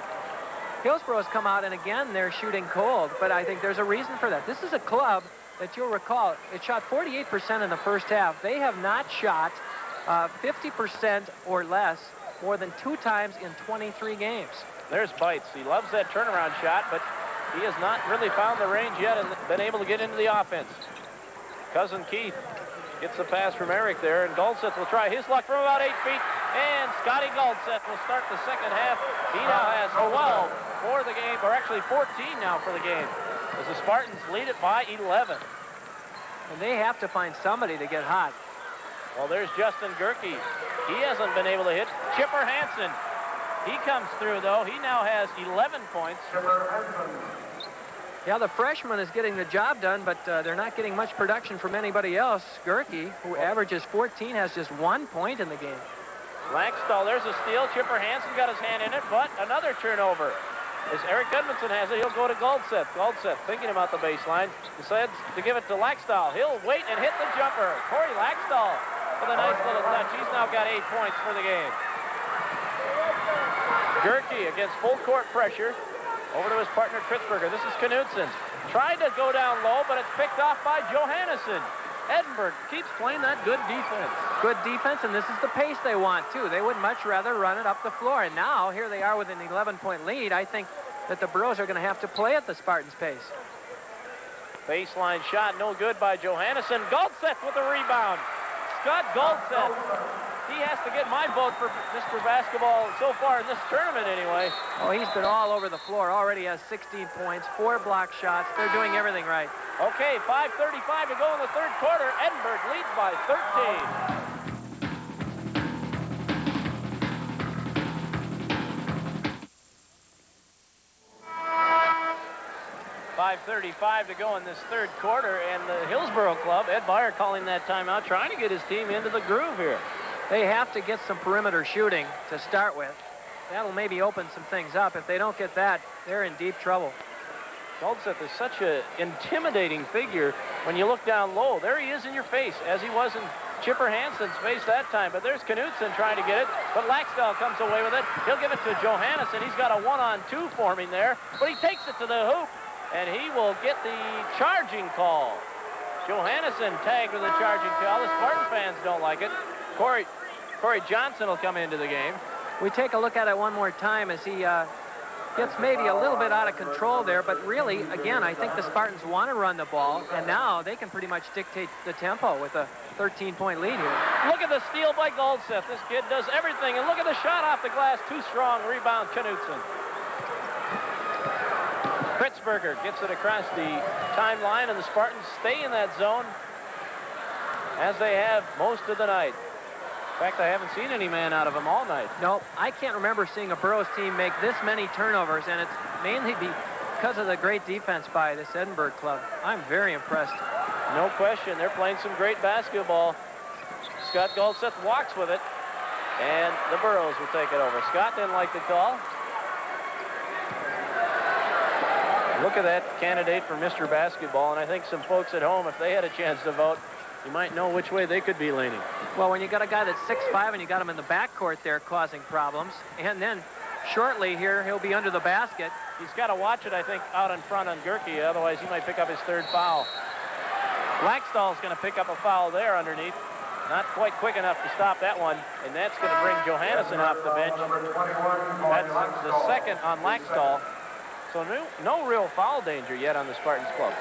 Hillsboro's come out, and again, they're shooting cold, but I think there's a reason for that. This is a club that you'll recall, it shot 48% in the first half. They have not shot 50% or less more than 2 times in 23 games. There's Bites. He loves that turnaround shot, but he has not really found the range yet and been able to get into the offense. Cousin Keith gets the pass from Eric there, and Goldseth will try his luck from about 8 feet, and Scotty Goldseth will start the second half. He now has 12 for the game, or actually 14 now for the game, as the Spartans lead it by 11. And they have to find somebody to get hot. Well, there's Justin Gerke. He hasn't been able to hit. Chipper Hansen, he comes through, though. He now has 11 points. Yeah, the freshman is getting the job done, but they're not getting much production from anybody else. Gerke, who averages 14, has just 1 point in the game. Laxdal, there's a steal. Chipper Hansen got his hand in it, but another turnover. As Eric Gudmundsson has it, he'll go to Goldseth. Goldseth, thinking about the baseline, decides to give it to Laxdal. He'll wait and hit the jumper. Corey Laxdal with a nice little touch. He's now got 8 points for the game. Gerke against full court pressure. Over to his partner, Kritzberger. This is Knudsen. Tried to go down low, but it's picked off by Johannesson. Edinburg keeps playing that good defense. Good defense, and this is the pace they want, too. They would much rather run it up the floor. And now, here they are with an 11-point lead. I think that the Burros are going to have to play at the Spartans' pace. Baseline shot, no good by Johannesson. Goldseth with the rebound. Scott Goldseth. He has to get my vote for Mr. Basketball so far in this tournament, anyway. Oh, he's been all over the floor. Already has 16 points, 4 block shots. They're doing everything right. Okay, 5:35 to go in the third quarter. Edinburg leads by 13. 5:35 to go in this third quarter, and the Hillsboro club, Ed Beyer calling that timeout, trying to get his team into the groove here. They have to get some perimeter shooting to start with. That'll maybe open some things up. If they don't get that, they're in deep trouble. Goldseth is such an intimidating figure when you look down low. There he is in your face, as he was in Chipper Hansen's face that time. But there's Knudsen trying to get it, but Laxdal comes away with it. He'll give it to Johannesson. He's got a 1-on-2 forming there, but he takes it to the hoop, and he will get the charging call. Johannesson tagged with a charging call. The Spartan fans don't like it. Corey Johnson will come into the game. We take a look at it one more time as he gets maybe a little bit out of control there, but really, again, I think the Spartans want to run the ball, and now they can pretty much dictate the tempo with a 13-point lead here. Look at the steal by Goldseth. This kid does everything, and look at the shot off the glass. Too strong. Rebound, Knudsen. Kritzberger gets it across the timeline, and the Spartans stay in that zone as they have most of the night. In fact, I haven't seen any man out of them all night. No, I can't remember seeing a Burros team make this many turnovers, and it's mainly because of the great defense by this Edinburg club. I'm very impressed. No question. They're playing some great basketball. Scott Goldseth walks with it, and the Burros will take it over. Scott didn't like the call. Look at that candidate for Mr. Basketball, and I think some folks at home, if they had a chance to vote, you might know which way they could be leaning. Well, when you got a guy that's 6'5" and you got him in the backcourt there causing problems, and then shortly here he'll be under the basket. He's got to watch it, I think, out in front on Gerke, otherwise he might pick up his third foul. Laxdal's going to pick up a foul there underneath. Not quite quick enough to stop that one, and that's going to bring Johannesson off the bench. That's the second on Laxdal. So no real foul danger yet on the Spartans club.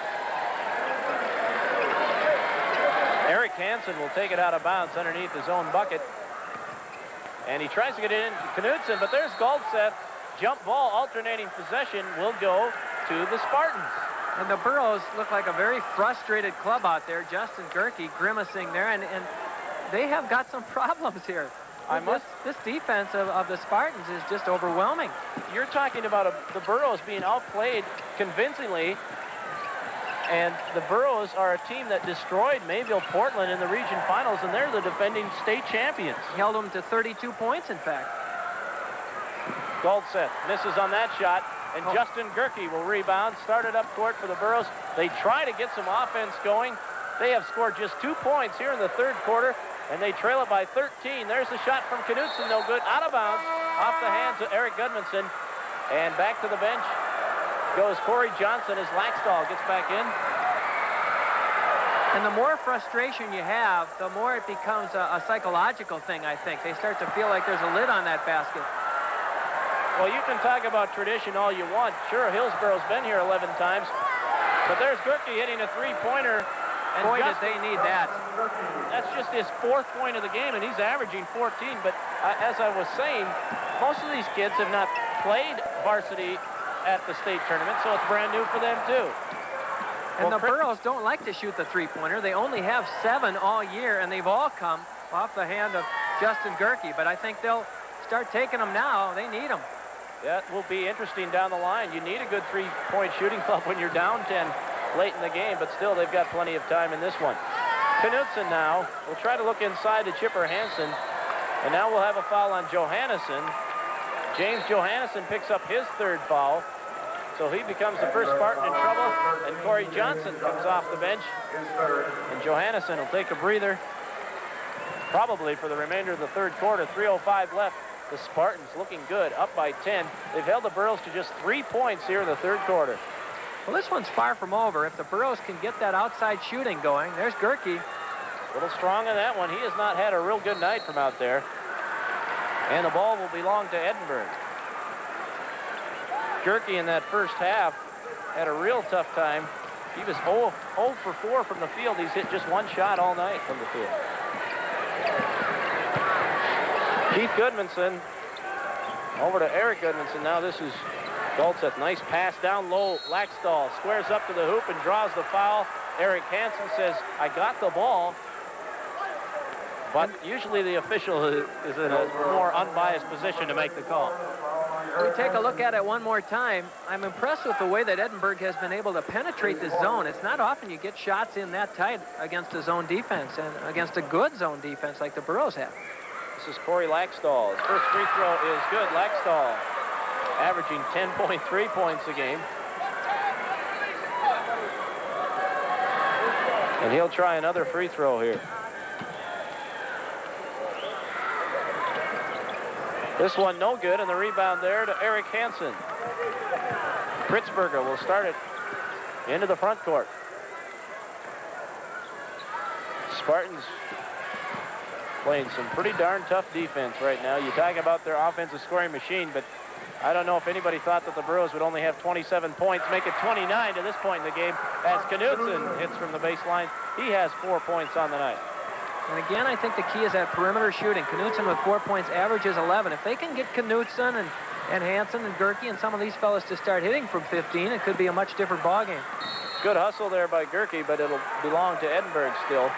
Eric Hansen will take it out of bounds underneath his own bucket. And he tries to get it in to Knudsen, but there's Goldseth. Jump ball, alternating possession will go to the Spartans. And the Burros look like a very frustrated club out there. Justin Gerke grimacing there, and they have got some problems here. This defense of the Spartans is just overwhelming. You're talking about the Burros being outplayed convincingly, And the Burros are a team that destroyed Mayville Portland in the region finals, and they're the defending state champions. Held them to 32 points, in fact. Goldseth misses on that shot, and Justin Gerke will rebound. Started up court for the Burros. They try to get some offense going. They have scored just 2 points here in the third quarter, and they trail it by 13. There's the shot from Knutson, no good. Out of bounds, off the hands of Eric Gudmundsson. And back to the bench goes Corey Johnson as Laxdal gets back in. And the more frustration you have, the more it becomes a psychological thing, I think. They start to feel like there's a lid on that basket. Well, you can talk about tradition all you want. Sure, Hillsboro's been here 11 times. But there's Gerke hitting a three-pointer. And boy, did they need that. That's just his 4th point of the game, and he's averaging 14. But as I was saying, most of these kids have not played varsity at the state tournament, so it's brand new for them, too. And the Burros don't like to shoot the three-pointer. They only have 7 all year, and they've all come off the hand of Justin Gerke. But I think they'll start taking them now. They need them. That will be interesting down the line. You need a good three-point shooting club when you're down 10 late in the game, but still they've got plenty of time in this one. Knutson now will try to look inside to Chipper Hansen, and now we'll have a foul on Johannesson. James Johannesson picks up his 3rd foul, so he becomes the first Spartan in trouble, and Corey Johnson comes off the bench, and Johannesson will take a breather, probably for the remainder of the third quarter. 3:05 left. The Spartans looking good, up by 10. They've held the Burros to just 3 points here in the third quarter. Well, this one's far from over. If the Burros can get that outside shooting going, there's Gerke. A little strong on that one. He has not had a real good night from out there. And the ball will belong to Edinburg. Gerke in that first half had a real tough time. He was 0 for 4 from the field. He's hit just 1 shot all night from the field. Keith Gudmundsson over to Eric Gudmundsson. Now this is Goldseth. Nice pass down low. Laxdal squares up to the hoop and draws the foul. Eric Hansen says, I got the ball. But usually the official is in a more unbiased position to make the call. We take a look at it one more time. I'm impressed with the way that Edinburg has been able to penetrate the zone. It's not often you get shots in that tight against a zone defense and against a good zone defense like the Burros have. This is Corey Laxdal. His first free throw is good. Laxdal averaging 10.3 points a game. And he'll try another free throw here. This one no good, and the rebound there to Eric Hansen. Pritzberger will start it into the front court. Spartans playing some pretty darn tough defense right now. You talk about their offensive scoring machine, but I don't know if anybody thought that the Burros would only have 27 points, make it 29 to this point in the game, as Knutson hits from the baseline. He has 4 points on the night. And again, I think the key is that perimeter shooting. Knutson with 4 points, averages 11. If they can get Knutson and Hansen and Gerke and some of these fellas to start hitting from 15, it could be a much different ballgame. Good hustle there by Gerke, but it'll belong to Edinburg still.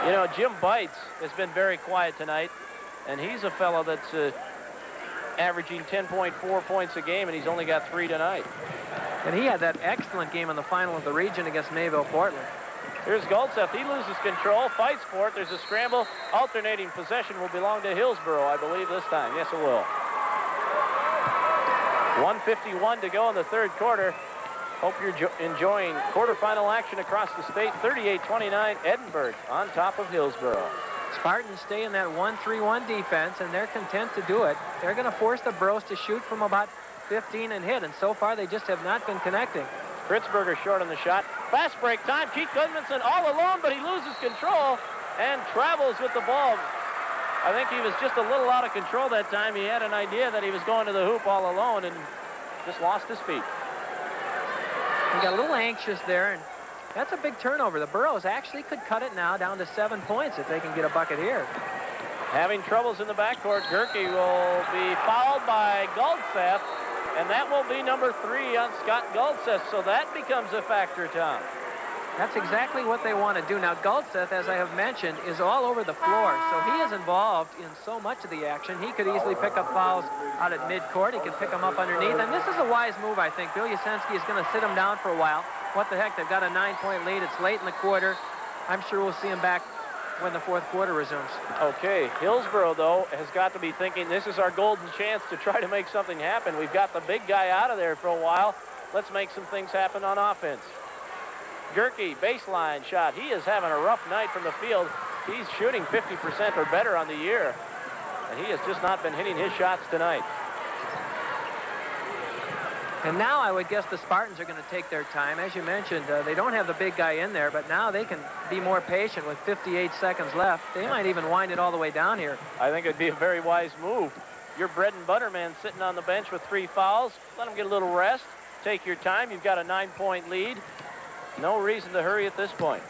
You know, Jim Bites has been very quiet tonight, and he's a fellow that's averaging 10.4 points a game, and he's only got 3 tonight. And he had that excellent game in the final of the region against Mayville Portland. Here's Goldseth. He loses control, fights for it. There's a scramble. Alternating possession will belong to Hillsboro, I believe, this time. Yes, it will. 1:51 to go in the third quarter. Hope you're enjoying quarterfinal action across the state. 38-29, Edinburg on top of Hillsboro. Spartans stay in that 1-3-1 defense, and they're content to do it. They're going to force the Burros to shoot from about 15 and hit, and so far they just have not been connecting. Pritzberger short on the shot. Fast break time. Keith Gudmundsson all alone, but he loses control and travels with the ball. I think he was just a little out of control that time. He had an idea that he was going to the hoop all alone and just lost his feet. He got a little anxious there, and that's a big turnover. The Burros actually could cut it now down to 7 points if they can get a bucket here. Having troubles in the backcourt, Gerke will be fouled by Goldseth, and that will be number 3 on Scott Goldseth, so that becomes a factor, Tom. That's exactly what they want to do. Now, Goldseth, as I have mentioned, is all over the floor, so he is involved in so much of the action. He could easily pick up fouls out at midcourt. He can pick them up underneath, and this is a wise move, I think. Bill Yasensky is going to sit him down for a while, what the heck, they've got a 9-point lead. It's late in the quarter. I'm sure we'll see them back when the fourth quarter resumes. Okay, Hillsboro, though, has got to be thinking this is our golden chance to try to make something happen. We've got the big guy out of there for a while. Let's make some things happen on offense. Gerke, baseline shot. He is having a rough night from the field. He's shooting 50% or better on the year, and he has just not been hitting his shots tonight. And now I would guess the Spartans are going to take their time. As you mentioned, they don't have the big guy in there, but now they can be more patient with 58 seconds left. They might even wind it all the way down here. I think it'd be a very wise move. Your bread and butter man sitting on the bench with 3 fouls. Let him get a little rest. Take your time. You've got a 9-point lead. No reason to hurry at this point.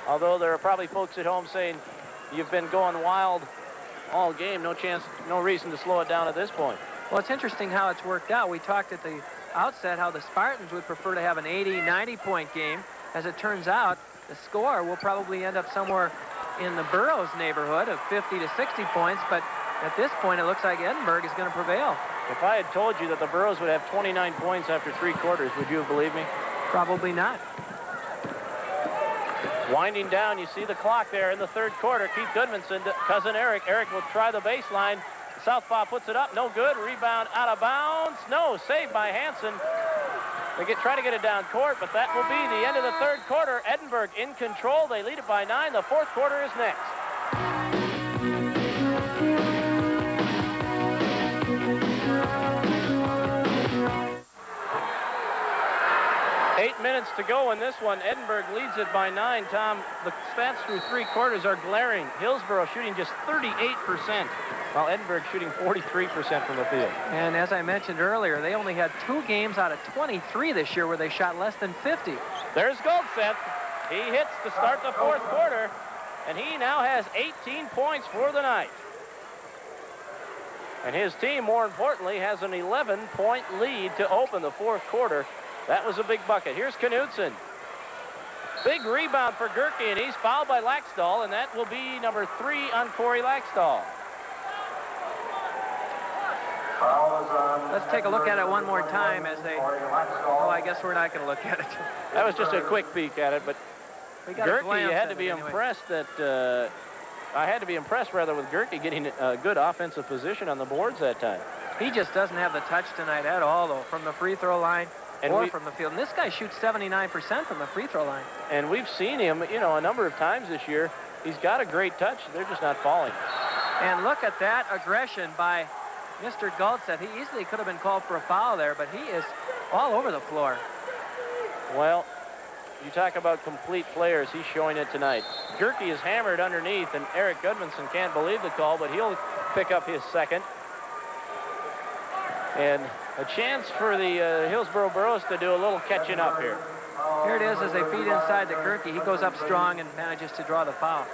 Although there are probably folks at home saying you've been going wild all game. No chance, no reason to slow it down at this point. Well, it's interesting how it's worked out. We talked at the outset how the Spartans would prefer to have an 80, 90-point game. As it turns out, the score will probably end up somewhere in the Burros neighborhood of 50 to 60 points, but at this point, it looks like Edinburg is going to prevail. If I had told you that the Burros would have 29 points after 3 quarters, would you have believed me? Probably not. Winding down, you see the clock there in the third quarter. Keith Goodmanson, cousin Eric. Eric will try the baseline. Southpaw puts it up, no good. Rebound out of bounds. No, saved by Hansen. They try to get it down court, but that will be the end of the third quarter. Edinburg in control. They lead it by 9. The fourth quarter is next. 8 minutes to go in this one. Edinburg leads it by 9. Tom, the stats through 3 quarters are glaring. Hillsboro shooting just 38%, while Edinburg shooting 43% from the field. And as I mentioned earlier, they only had 2 games out of 23 this year where they shot less than 50. There's Goldseth. He hits to start the fourth quarter, and he now has 18 points for the night. And his team, more importantly, has an 11-point lead to open the fourth quarter. That was a big bucket. Here's Knutson. Big rebound for Gerke, and he's fouled by Laxdal, and that will be number 3 on Corey Laxdal. Let's take a look at it one more time as they... Oh, I guess we're not going to look at it. That was just a quick peek at it, but Gerke, you had to be anyway. impressed that... I had to be impressed, rather, with Gerke getting a good offensive position on the boards that time. He just doesn't have the touch tonight at all, though, from the free throw line or from the field. And this guy shoots 79% from the free throw line. And we've seen him, you know, a number of times this year. He's got a great touch. They're just not falling. And look at that aggression by Mr. Goldseth. He easily could have been called for a foul there, but he is all over the floor. Well, you talk about complete players. He's showing it tonight. Gerke is hammered underneath, and Eric Goodmanson can't believe the call, but he'll pick up his second. And a chance for the Hillsboro Burros to do a little catching up here. Here it is as they feed inside to Gerke. He goes up strong and manages to draw the foul.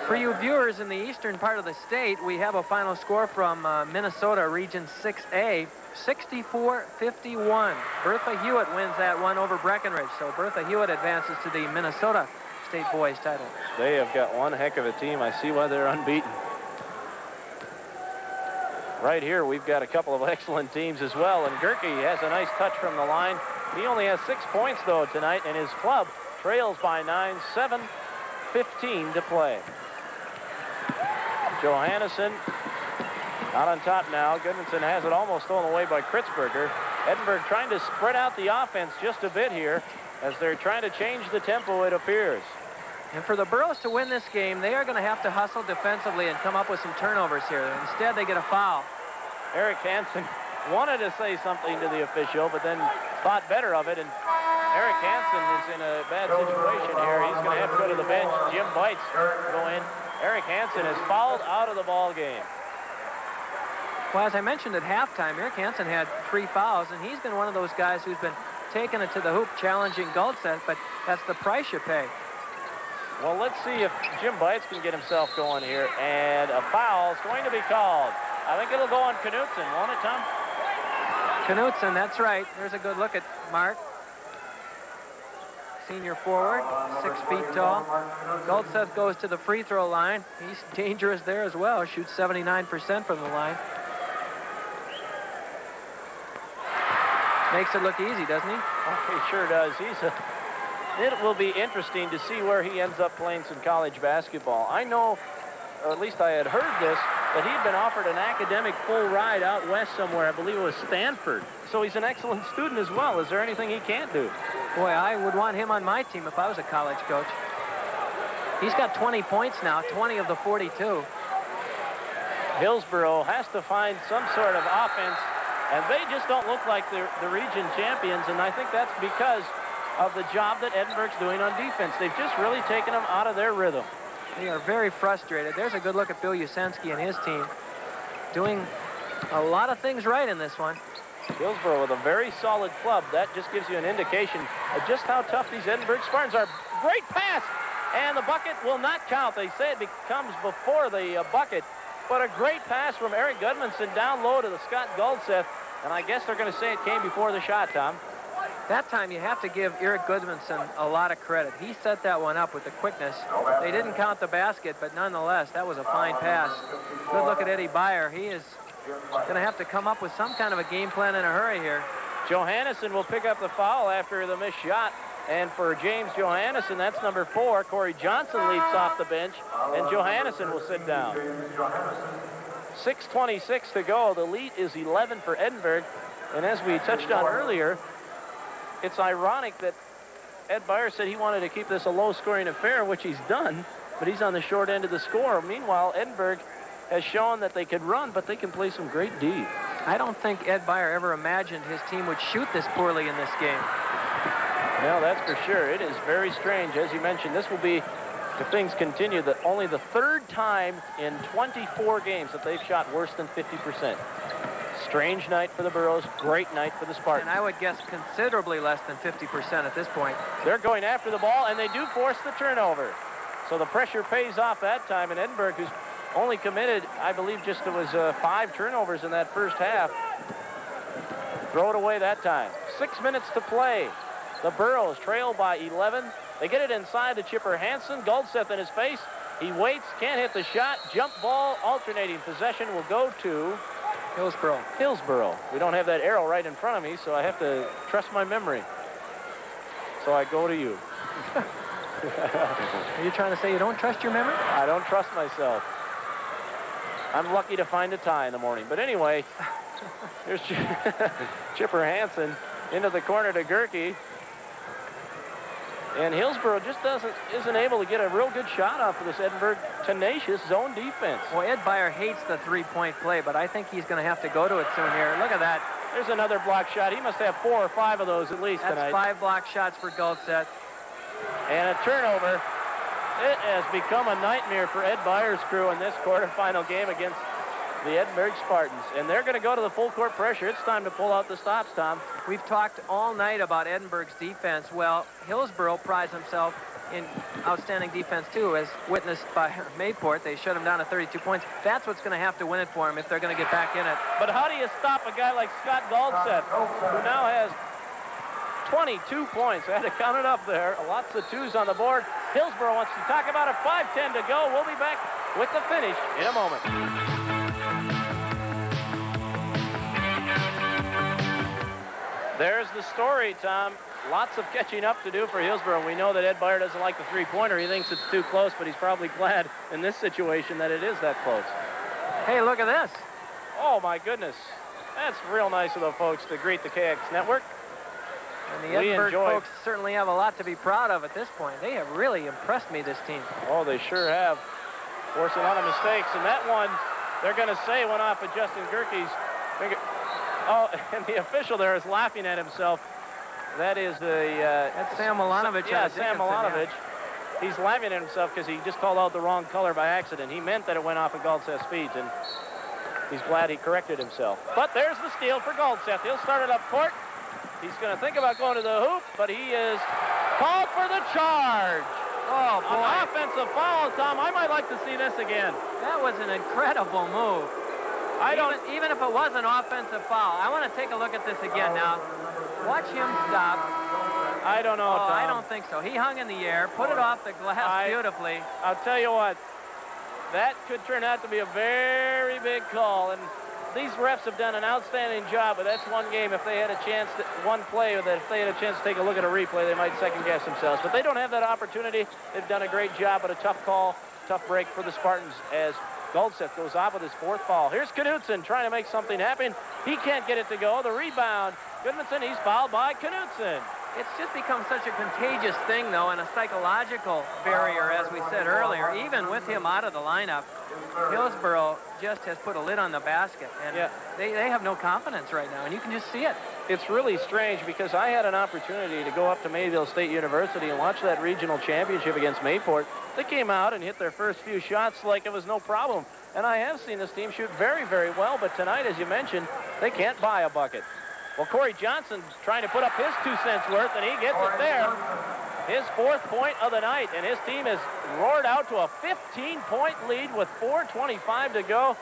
For you viewers in the eastern part of the state, we have a final score from Minnesota Region 6A, 64-51. Bertha Hewitt wins that one over Breckenridge. So Bertha Hewitt advances to the Minnesota State Boys title. They have got one heck of a team. I see why they're unbeaten. Right here, we've got a couple of excellent teams as well, and Gerke has a nice touch from the line. He only has 6 points, though, tonight, and his club trails by 9, 7:15 to play. Johannesson out on top now. Goodmanson has it almost stolen away by Kritzberger. Edinburg trying to spread out the offense just a bit here as they're trying to change the tempo, it appears. And for the Burros to win this game, they are going to have to hustle defensively and come up with some turnovers here. Instead, they get a foul. Eric Hansen wanted to say something to the official, but then thought better of it, and Eric Hansen is in a bad situation here. He's going to have to go to the bench. Jim Bites go in. Eric Hansen is fouled out of the ball game. Well, as I mentioned at halftime, Eric Hansen had 3 fouls, and he's been one of those guys who's been taking it to the hoop, challenging Goldseth, but that's the price you pay. Well, let's see if Jim Bites can get himself going here, and a foul is going to be called. I think it'll go on Knutson, won't it, Tom? Knutson, that's right. There's a good look at Mark. Senior forward, 6 feet tall. Goldseth goes to the free throw line. He's dangerous there as well. Shoots 79% from the line. Makes it look easy, doesn't he? Oh, he sure does. It will be interesting to see where he ends up playing some college basketball. I know, or at least I had heard this, that he'd been offered an academic full ride out west somewhere. I believe it was Stanford. So he's an excellent student as well. Is there anything he can't do? Boy, I would want him on my team if I was a college coach. He's got 20 points now, 20 of the 42. Hillsboro has to find some sort of offense, and they just don't look like the region champions, and I think that's because of the job that Edinburgh's doing on defense. They've just really taken them out of their rhythm. They are very frustrated. There's a good look at Bill Yusensky and his team doing a lot of things right in this one. Hillsboro with a very solid club. That just gives you an indication of just how tough these Edinburg Spartans are. Great pass, and the bucket will not count. They say it comes before the bucket, but a great pass from Eric Gudmundsson down low to the Scott Goldseth, and I guess they're going to say it came before the shot, Tom. That time you have to give Eric Gudmundsson a lot of credit. He set that one up with the quickness. They didn't count the basket, but nonetheless, that was a fine pass. Good look at Eddie Beyer. He is going to have to come up with some kind of a game plan in a hurry here. Johannesson will pick up the foul after the missed shot. And for James Johannesson, that's number 4. Corey Johnson leaps off the bench, and Johannesson will sit down. 6:26 to go. The lead is 11 for Edinburg. And as we touched on earlier, it's ironic that Ed Beyer said he wanted to keep this a low-scoring affair, which he's done, but he's on the short end of the score. Meanwhile, Edinburg has shown that they could run, but they can play some great D. I don't think Ed Beyer ever imagined his team would shoot this poorly in this game. No, that's for sure. It is very strange. As you mentioned, this will be, if things continue, that only the 3rd time in 24 games that they've shot worse than 50%. Strange night for the Burros, great night for the Spartans. And I would guess considerably less than 50% at this point. They're going after the ball, and they do force the turnover. So the pressure pays off that time, and Edinburg, who's only committed, I believe just it was 5 turnovers in that first half, throw it away that time. 6 minutes to play. The Burros trail by 11. They get it inside to Chipper Hansen. Goldseth in his face. He waits, can't hit the shot. Jump ball, alternating possession will go to Hillsboro. Hillsboro. We don't have that arrow right in front of me, so I have to trust my memory. So I go to you. Are you trying to say you don't trust your memory? I don't trust myself. I'm lucky to find a tie in the morning. But anyway, here's Chipper Hansen into the corner to Gerke. And Hillsboro just isn't able to get a real good shot off of this Edinburg tenacious zone defense. Well, Ed Beyer hates the three-point play, but I think he's going to have to go to it soon here. Look at that. There's another block shot. He must have 4 or 5 of those at least tonight. That's 5 block shots for Goldseth. And a turnover. It has become a nightmare for Ed Beyer's crew in this quarterfinal game against the Edinburg Spartans. And they're going to go to the full court pressure. It's time to pull out the stops, Tom. We've talked all night about Edinburg's defense. Well, Hillsboro prides himself in outstanding defense, too, as witnessed by Mayport. They shut him down to 32 points. That's what's going to have to win it for him if they're going to get back in it. But how do you stop a guy like Scott Goldseth, who now has 22 points? I had to count it up there. Lots of 2s on the board. Hillsboro wants to talk about it. 5:10 to go. We'll be back with the finish in a moment. There's the story, Tom. Lots of catching up to do for Hillsboro. We know that Ed Beyer doesn't like the three-pointer. He thinks it's too close, but he's probably glad in this situation that it is that close. Hey, look at this. Oh, my goodness. That's real nice of the folks to greet the KX Network. And the Edinburg folks certainly have a lot to be proud of at this point. They have really impressed me, this team. Oh, they sure have. Forcing a lot of mistakes. And that one, they're going to say went off of Justin Gerke's finger. Oh, and the official there is laughing at himself. That is that's Sam Milanovich. Yeah, Sam Milanovich. Yeah. He's laughing at himself because he just called out the wrong color by accident. He meant that it went off of Goldseth's feet, and he's glad he corrected himself. But there's the steal for Goldseth. He'll start it up court. He's going to think about going to the hoop, but he is called for the charge. Oh, boy. An offensive foul, Tom. I might like to see this again. That was an incredible move. Even if it was an offensive foul, I want to take a look at this again now. Watch him stop. I don't know, Tom. I don't think so. He hung in the air, put it off the glass beautifully. I'll tell you what, that could turn out to be a very big call. And these refs have done an outstanding job, but that's one game. If they had a chance, one play, that if they had a chance to take a look at a replay, they might second-guess themselves. But they don't have that opportunity. They've done a great job, but a tough call, tough break for the Spartans as Goldseth goes off with his 4th foul. Here's Knutson trying to make something happen. He can't get it to go. The rebound. Goodmanson, he's fouled by Knutson. It's just become such a contagious thing, though, and a psychological barrier, as we said earlier. Even with him out of the lineup, Hillsboro just has put a lid on the basket, and they have no confidence right now, and you can just see it. It's really strange because I had an opportunity to go up to Mayville State University and watch that regional championship against Mayport. They came out and hit their first few shots like it was no problem, and I have seen this team shoot very, very well, but tonight, as you mentioned, they can't buy a bucket. Well, Corey Johnson trying to put up his 2 cents worth, and he gets it there. His 4th point of the night, and his team has roared out to a 15-point lead with 4:25 to go.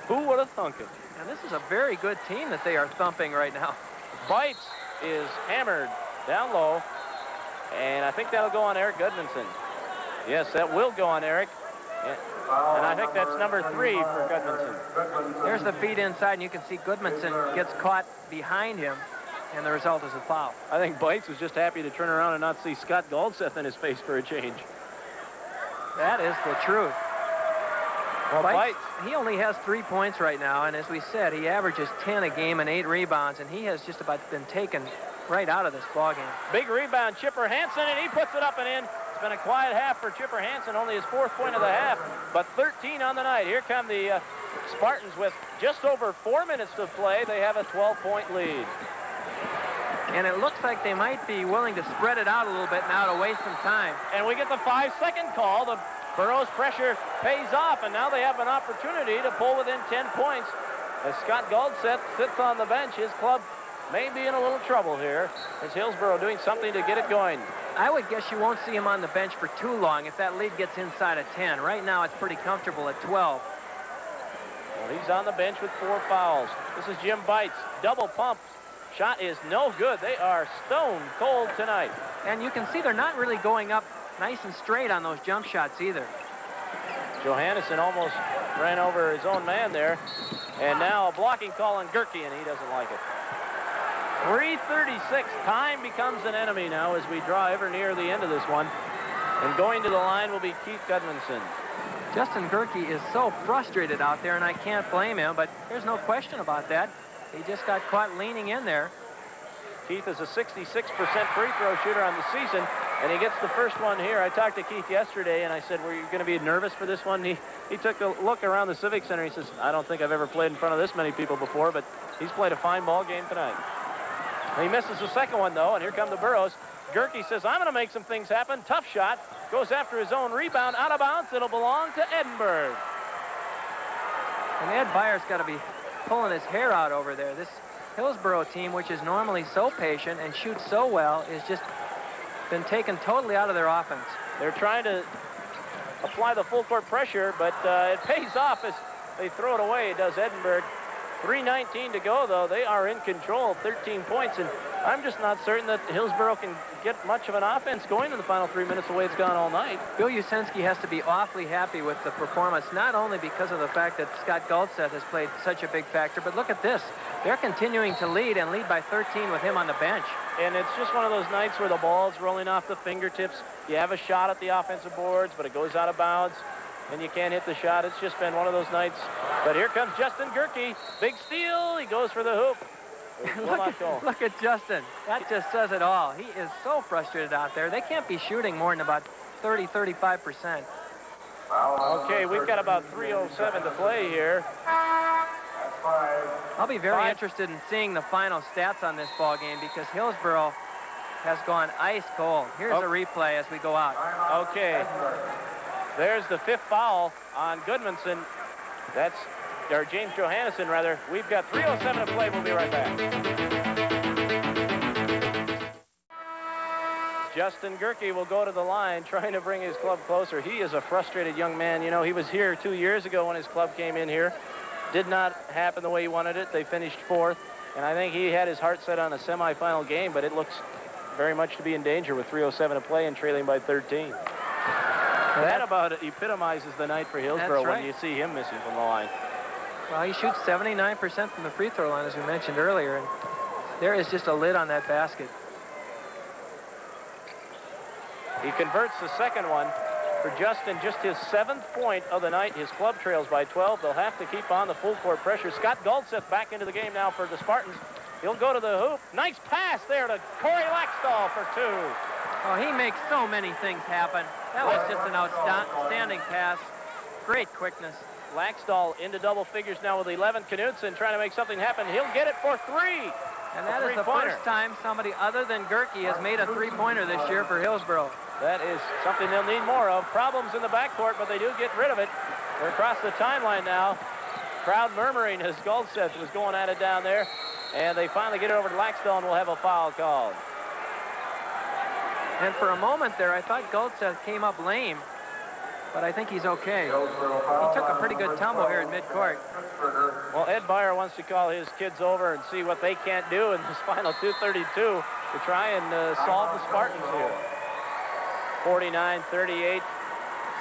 Who would have thunk it? And this is a very good team that they are thumping right now. Bites is hammered down low, and I think that'll go on Eric Goodmanson. Yes, that will go on Eric. And I think that's number 3 for Goodmanson. There's the feed inside, and you can see Goodmanson gets caught behind him, and the result is a foul. I think Bites was just happy to turn around and not see Scott Goldseth in his face for a change. That is the truth. Well, Bites, he only has 3 points right now, and as we said, he averages 10 a game and 8 rebounds, and he has just about been taken right out of this ballgame. Big rebound, Chipper Hansen, and he puts it up and in. It's been a quiet half for Chipper Hansen, only his 4th point of the half, but 13 on the night. Here come the Spartans with just over 4 minutes to play. They have a 12-point lead. And it looks like they might be willing to spread it out a little bit now to waste some time. And we get the 5-second call. The Burros pressure pays off, and now they have an opportunity to pull within 10 points. As Scott Goldseth sits on the bench, his club may be in a little trouble here. As Hillsboro doing something to get it going. I would guess you won't see him on the bench for too long if that lead gets inside of 10. Right now, it's pretty comfortable at 12. Well, he's on the bench with 4 fouls. This is Jim Bites. Double pump. Shot is no good. They are stone cold tonight. And you can see they're not really going up nice and straight on those jump shots either. Johannesson almost ran over his own man there. And now a blocking call on Gerke, and he doesn't like it. 3:36. Time becomes an enemy now as we draw ever near the end of this one. And going to the line will be Keith Gudmundsson. Justin Gerke is so frustrated out there, and I can't blame him, but there's no question about that. He just got caught leaning in there. Keith is a 66% free throw shooter on the season, and he gets the first one here. I talked to Keith yesterday, and I said, were you going to be nervous for this one? He took a look around the Civic Center. He says, I don't think I've ever played in front of this many people before, but he's played a fine ball game tonight. He misses the second one, though, and here come the Burros. Gerke says, I'm going to make some things happen. Tough shot. Goes after his own rebound. Out of bounds. It'll belong to Edinburg. And Ed Byer's got to be pulling his hair out over there. This Hillsboro team, which is normally so patient and shoots so well, is just been taken totally out of their offense. They're trying to apply the full court pressure, but it pays off as they throw it away. It does Edinburg. 3:19 to go, though. They are in control, 13 points, and I'm just not certain that Hillsboro can get much of an offense going in the final 3 minutes the way it's gone all night. Bill Usenski has to be awfully happy with the performance, not only because of the fact that Scott Goldseth has played such a big factor, but look at this. They're continuing to lead and lead by 13 with him on the bench. And it's just one of those nights where the ball's rolling off the fingertips. You have a shot at the offensive boards, but it goes out of bounds, and you can't hit the shot. It's just been one of those nights. But here comes Justin Gerke. Big steal. He goes for the hoop. Look at Justin. That just says it all. He is so frustrated out there. They can't be shooting more than about 30-35%. Okay, we've got about 3:07 to play here. I'll be very interested in seeing the final stats on this ball game because Hillsboro has gone ice cold. Here's a replay as we go out. Okay. There's the 5th foul on Gudmundsson. Or James Johannesson, rather. We've got 3:07 to play. We'll be right back. Justin Gerke will go to the line, trying to bring his club closer. He is a frustrated young man. You know, he was here 2 years ago when his club came in here. Did not happen the way he wanted it. They finished 4th, and I think he had his heart set on a semifinal game, but it looks very much to be in danger with 3:07 to play and trailing by 13. That about epitomizes the night for Hillsboro when you see him missing from the line. Well, he shoots 79% from the free throw line, as we mentioned earlier, and there is just a lid on that basket. He converts the second one for Justin, just his 7th point of the night. His club trails by 12. They'll have to keep on the full court pressure. Scott Goldseth back into the game now for the Spartans. He'll go to the hoop. Nice pass there to Corey Laxdal for 2. Oh, he makes so many things happen. That was just an outstanding pass. Great quickness. Laxdal into double figures now with 11. Knutson trying to make something happen. He'll get it for 3. And that is the first time somebody other than Gerke has made a three-pointer this year for Hillsboro. That is something they'll need more of. Problems in the backcourt, but they do get rid of it. They're across the timeline now. Crowd murmuring as Goldseth was going at it down there. And they finally get it over to Laxdal, and we'll have a foul called. And for a moment there, I thought Goldseth came up lame, but I think he's okay. He took a pretty good tumble here at midcourt. Well, Ed Beyer wants to call his kids over and see what they can't do in this final 2:32 to try and solve the Spartans here. 49-38.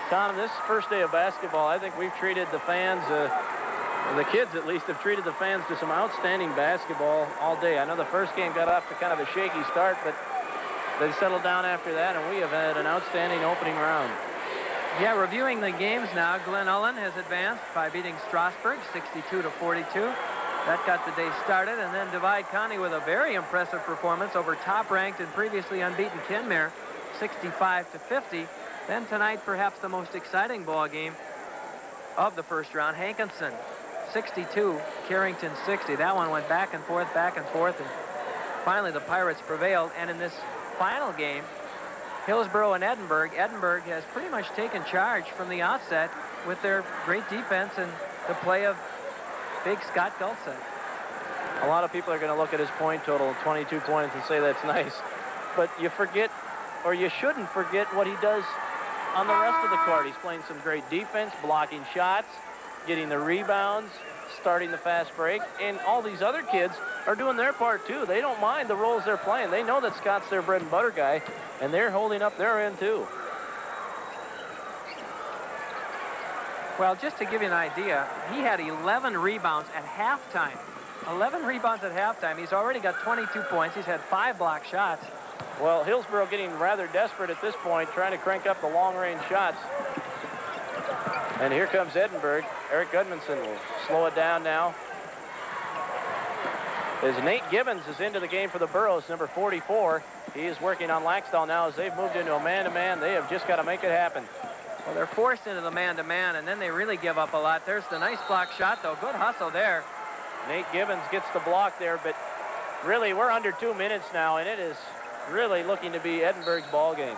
Tom, this first day of basketball, I think we've treated the fans, the kids at least, have treated the fans to some outstanding basketball all day. I know the first game got off to kind of a shaky start, but they settled down after that, and we have had an outstanding opening round. Yeah, reviewing the games now, Glen Ullin has advanced by beating Strasburg 62-42. That got the day started, and then Divide County with a very impressive performance over top-ranked and previously unbeaten Kenmare, 65-50. Then tonight, perhaps the most exciting ball game of the first round, Hankinson 62, Carrington 60. That one went back and forth, and finally the Pirates prevailed. And in this final game, Hillsboro and Edinburg, Edinburg has pretty much taken charge from the outset with their great defense and the play of big Scott Goldseth. A lot of people are going to look at his point total, 22 points, and say that's nice. But you forget, or you shouldn't forget, what he does on the rest of the court. He's playing some great defense, blocking shots, getting the rebounds, starting the fast break, and all these other kids are doing their part too. They don't mind the roles they're playing. They know that Scott's their bread and butter guy, and they're holding up their end too. Well, just to give you an idea, he had 11 rebounds at halftime. 11 rebounds at halftime. He's already got 22 points. He's had 5 block shots. Well, Hillsboro getting rather desperate at this point, trying to crank up the long-range shots. And here comes Edinburg. Eric Gudmundsson will slow it down now. As Nate Gibbons is into the game for the Burros, number 44. He is working on Laxdal now as they've moved into a man-to-man. They have just got to make it happen. Well, they're forced into the man-to-man, and then they really give up a lot. There's the nice block shot, though. Good hustle there. Nate Gibbons gets the block there, but really we're under 2 minutes now, and it is really looking to be Edinburg's ball game,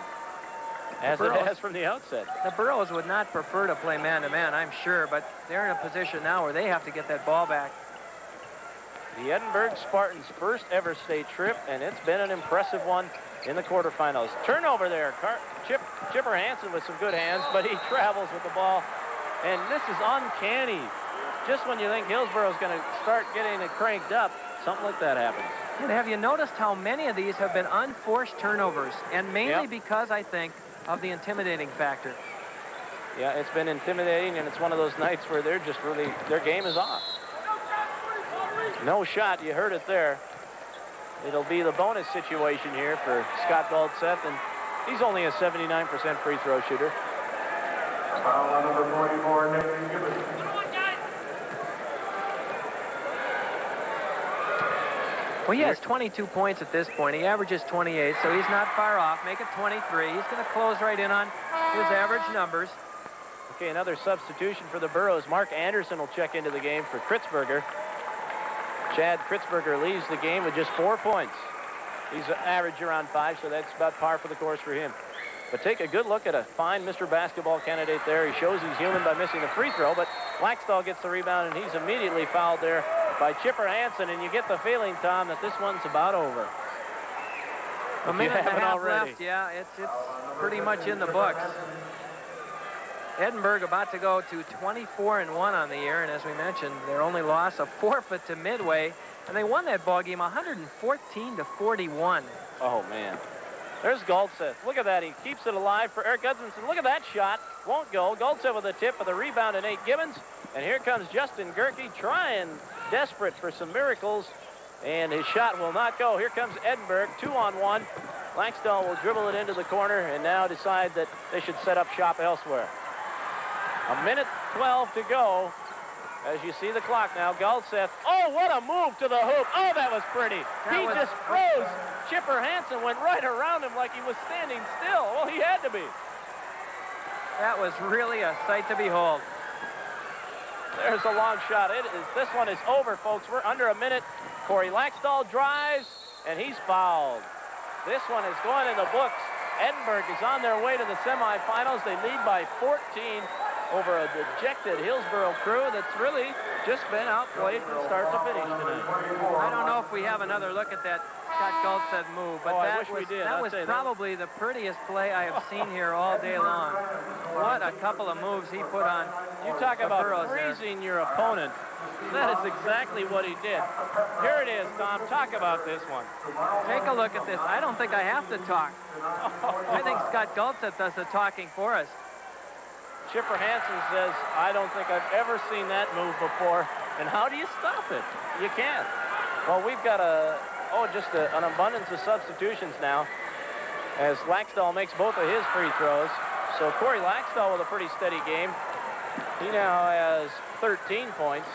as it has from the outset. The Burros would not prefer to play man-to-man, I'm sure, but they're in a position now where they have to get that ball back. The Edinburg Spartans' first ever state trip, and it's been an impressive one in the quarterfinals. Turnover there. Chipper Hansen with some good hands, but he travels with the ball, and this is uncanny. Just when you think Hillsboro's going to start getting it cranked up, something like that happens. And have you noticed how many of these have been unforced turnovers, and mainly because, I think, of the intimidating factor? Yeah, it's been intimidating, and it's one of those nights where they're just really, their game is off. No shot, you heard it there. It'll be the bonus situation here for Scott Goldseth, and he's only a 79% free throw shooter. Foul on number 44, Nate Gibbons. Well, he has 22 points at this point. He averages 28, so he's not far off. Make it 23. He's going to close right in on his average numbers. Okay, another substitution for the Burros. Mark Anderson will check into the game for Kritzberger. Chad Kritzberger leaves the game with just 4 points. He's average around 5, so that's about par for the course for him. But take a good look at a fine Mr. Basketball candidate there. He shows he's human by missing the free throw, but Laxdal gets the rebound, and he's immediately fouled there by Chipper Hansen, and you get the feeling, Tom, that this one's about over. A minute and a half left, yeah, it's pretty much in the books. Edinburg about to go to 24-1 on the year, and as we mentioned, their only loss, a forfeit to Midway, and they won that ball game 114-41. Oh, man. There's Goldseth. Look at that. He keeps it alive for Eric Gudmundsson. Look at that shot. Won't go. Goldseth with a tip of the rebound to Nate Gibbons. And here comes Justin Gerke trying, desperate for some miracles, and his shot will not go. Here comes Edinburg, 2-on-1. Langsdal will dribble it into the corner and now decide that they should set up shop elsewhere. 1:12 to go. As you see the clock now, Goldseth. Oh, what a move to the hoop. Oh, that was pretty. He just froze. Chipper Hansen went right around him like he was standing still. Well, he had to be. That was really a sight to behold. There's a long shot. This one is over, folks. We're under a minute. Corey Laxdal drives, and he's fouled. This one is going in the books. Edinburg is on their way to the semifinals. They lead by 14 over a dejected Hillsboro crew that's really just been outplayed from start to finish tonight. I don't know if we have another look at that Scott Goldseth move, but that was probably the prettiest play I have seen here all day long. What a couple of moves he put on. You talk about Burros freezing your opponent. That is exactly what he did. Here it is, Tom. Talk about this one. Take a look at this. I don't think I have to talk. I think Scott Goldseth does the talking for us. Chipper Hansen says, I don't think I've ever seen that move before. And how do you stop it? You can't. Well, we've got an abundance of substitutions now as Laxdal makes both of his free throws. So Corey Laxdal with a pretty steady game. He now has 13 points.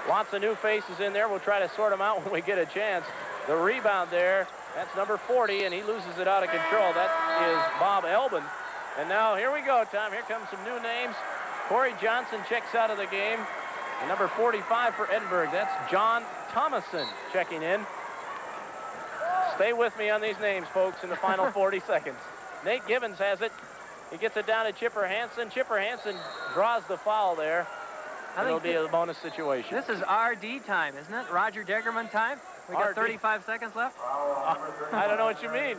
Lots of new faces in there. We'll try to sort them out when we get a chance. The rebound there, that's number 40, and he loses it out of control. That is Bob Elbin. And now here we go, Tom. Here comes some new names. Corey Johnson checks out of the game. And number 45 for Edinburg, that's John Thomason checking in. Stay with me on these names, folks, in the final 40 seconds. Nate Gibbons has it. He gets it down to Chipper Hansen. Chipper Hansen draws the foul there. It'll be a bonus situation. This is RD time, isn't it? Roger Degerman time? We got 35 seconds left? I don't know what you mean.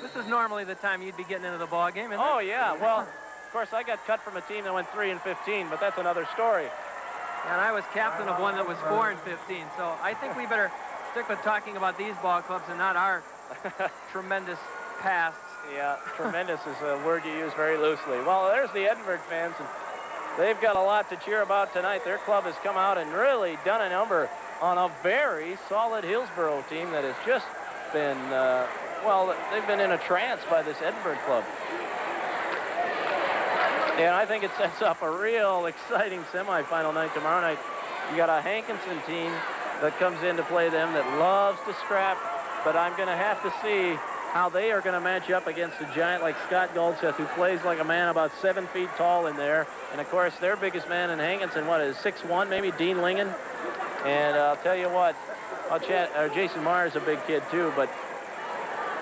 This is normally the time you'd be getting into the ball game, isn't it? Oh, yeah. Well, of course, I got cut from a team that went 3-15, but that's another story. And I was captain of one that was 4-15, so I think we better stick with talking about these ball clubs and not our tremendous pasts. Yeah, tremendous is a word you use very loosely. Well, there's the Edinburg fans, and they've got a lot to cheer about tonight. Their club has come out and really done a number on a very solid Hillsboro team that has just been, well, they've been in a trance by this Edinburg club. And I think it sets up a real exciting semifinal night tomorrow night. You got a Hankinson team that comes in to play them that loves to scrap, but I'm going to have to see how they are going to match up against a giant like Scott Goldseth, who plays like a man about 7 feet tall in there. And, of course, their biggest man in Hankinson, what is 6'1", maybe, Dean Lingen? And I'll tell you what, Jason Meyer is a big kid, too, but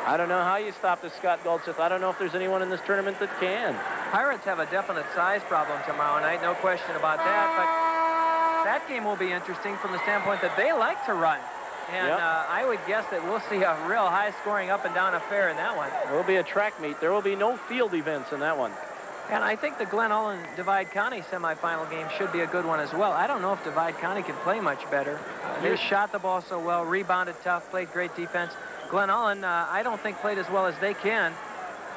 I don't know how you stop this Scott Goldseth. I don't know if there's anyone in this tournament that can. Pirates have a definite size problem tomorrow night, no question about that, but that game will be interesting from the standpoint that they like to run. And I would guess that we'll see a real high-scoring up-and-down affair in that one. There will be a track meet. There will be no field events in that one. And I think the Glen Ullin Divide County semifinal game should be a good one as well. I don't know if Divide County can play much better. They shot the ball so well, rebounded tough, played great defense. Glen Ullin, I don't think played as well as they can,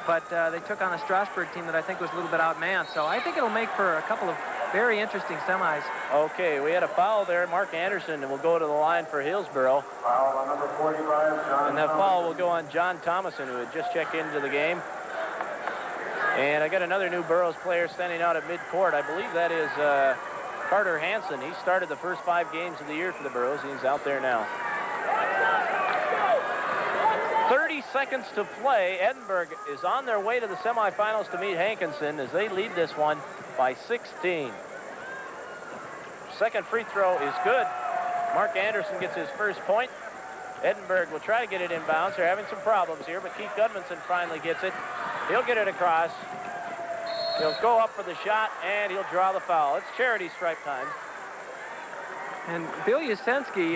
but they took on a Strasburg team that I think was a little bit outmanned. So I think it'll make for a couple of very interesting semis. Okay, we had a foul there. Mark Anderson will go to the line for Hillsboro. Foul on number 45, John and that foul will go on John Thomason, who had just checked into the game. And I got another new Burros player standing out at midcourt. I believe that is Carter Hansen. He started the first 5 games of the year for the Burros. He's out there now. 30 seconds to play. Edinburg is on their way to the semifinals to meet Hankinson as they lead this one by 16. Second free throw is good. Mark Anderson gets his first point. Edinburg will try to get it inbounds. They're having some problems here, but Keith Gudmundsson finally gets it. He'll get it across. He'll go up for the shot, and he'll draw the foul. It's charity stripe time. And Bill Yasensky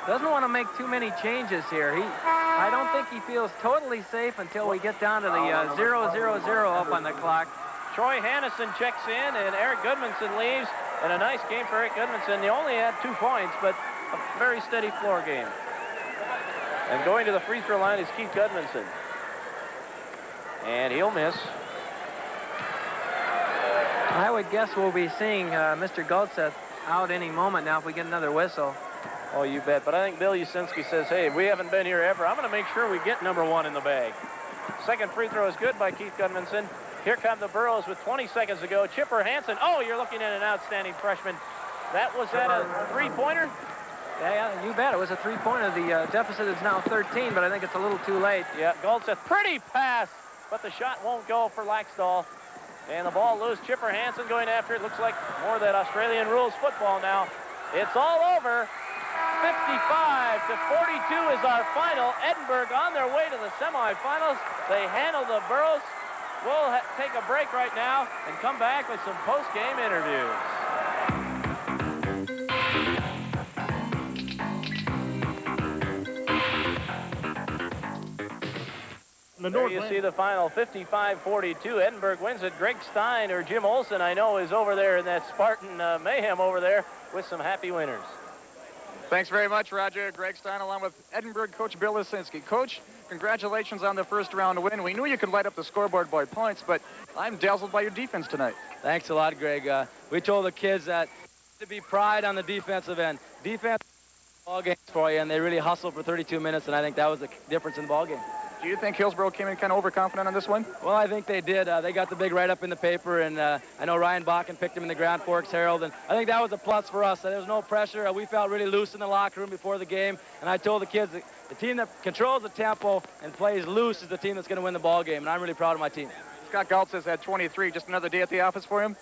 doesn't want to make too many changes here. I don't think he feels totally safe until we get down to the 0-0-0 up on the clock. Troy Hannison checks in, and Eric Gudmundsson leaves. And a nice game for Eric Gudmundsson. He only had 2 points, but a very steady floor game. And going to the free throw line is Keith Gudmundsson. And he'll miss. I would guess we'll be seeing Mr. Goldseth out any moment now if we get another whistle. Oh, you bet. But I think Bill Usinski says, hey, we haven't been here ever. I'm going to make sure we get number 1 in the bag. Second free throw is good by Keith Gudmundsson. Here come the Burros with 20 seconds to go. Chipper Hansen. Oh, you're looking at an outstanding freshman. That was that a three-pointer? Yeah, you bet. It was a three-pointer. The deficit is now 13, but I think it's a little too late. Yeah, Goldseth, pretty pass, but the shot won't go for Laxdal. And the ball loose. Chipper Hansen going after it. Looks like more of that Australian rules football now. It's all over. 55 to 42 is our final. Edinburg on their way to the semifinals. They handle the Burros. We'll take a break right now and come back with some post-game interviews. There you see the final, 55-42. Edinburg wins it. Greg Stein or Jim Olson, I know, is over there in that Spartan mayhem over there with some happy winners. Thanks very much, Roger. Greg Stein along with Edinburg coach Bill Lisinski. Coach, congratulations on the first round win. We knew you could light up the scoreboard by points, but I'm dazzled by your defense tonight. Thanks a lot, Greg. We told the kids that to be pride on the defensive end. Defense ball games for you, and they really hustled for 32 minutes, and I think that was the difference in the ball game. Do you think Hillsboro came in kind of overconfident on this one? Well, I think they did. They got the big write-up in the paper, and I know Ryan Bakken picked him in the Grand Forks Herald, and I think that was a plus for us. There was no pressure. We felt really loose in the locker room before the game, and I told the kids that the team that controls the tempo and plays loose is the team that's going to win the ball game, and I'm really proud of my team. Scott Galtz had 23. Just another day at the office for him?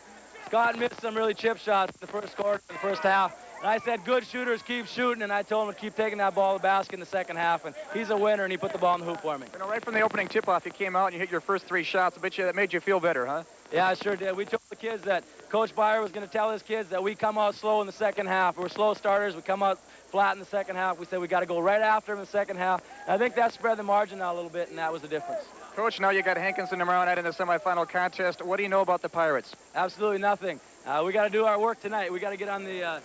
Scott missed some really chip shots in the first quarter, in the first half. And I said, good shooters keep shooting, and I told him to keep taking that ball to the basket in the second half, and he's a winner, and he put the ball in the hoop for me. You know, right from the opening tip-off, you came out and you hit your first 3 shots. I bet you that made you feel better, huh? Yeah, I sure did. We told the kids that Coach Byer was going to tell his kids that we come out slow in the second half. We're slow starters. We come out flat in the second half. We said we got to go right after him in the second half. And I think that spread the margin out a little bit, and that was the difference. Coach, now you got Hankinson tomorrow night in the semifinal contest. What do you know about the Pirates? Absolutely nothing. We got to do our work tonight. We got to get on the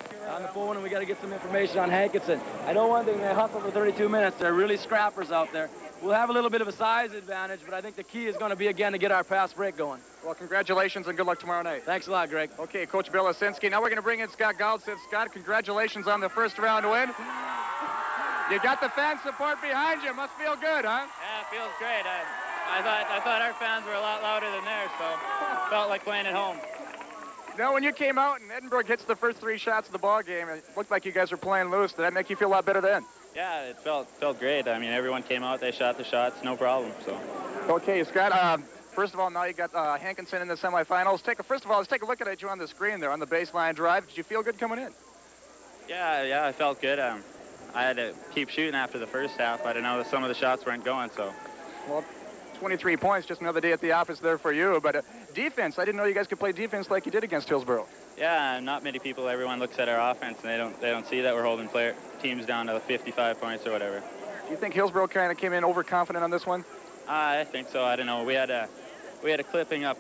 phone, and we got to get some information on Hankinson. I know one thing, they hustle for 32 minutes. They're really scrappers out there. We'll have a little bit of a size advantage, but I think the key is going to be, again, to get our pass break going. Well, congratulations and good luck tomorrow night. Thanks a lot, Greg. Okay, Coach Bill Lisinski. Now we're going to bring in Scott Galtz. Scott, congratulations on the first round win. You got the fan support behind you. Must feel good, huh? Yeah, it feels great. I thought our fans were a lot louder than theirs, so felt like playing at home. Now, when you came out and Edinburg hits the first 3 shots of the ball game, it looked like you guys were playing loose. Did that make you feel a lot better then? Yeah, it felt great. I mean, everyone came out, they shot the shots, no problem. So. Okay, Scott. First of all, now you got Hankinson in the semifinals. First of all, let's take a look at you on the screen there on the baseline drive. Did you feel good coming in? Yeah, I felt good. I had to keep shooting after the first half. I didn't know that some of the shots weren't going, so. Well, 23 points, just another day at the office there for you. But defense, I didn't know you guys could play defense like you did against Hillsboro. Yeah, not many people. Everyone looks at our offense, and they don't see that we're holding teams down to 55 points or whatever. Do you think Hillsboro kind of came in overconfident on this one? I think so. I don't know. We had a clipping up,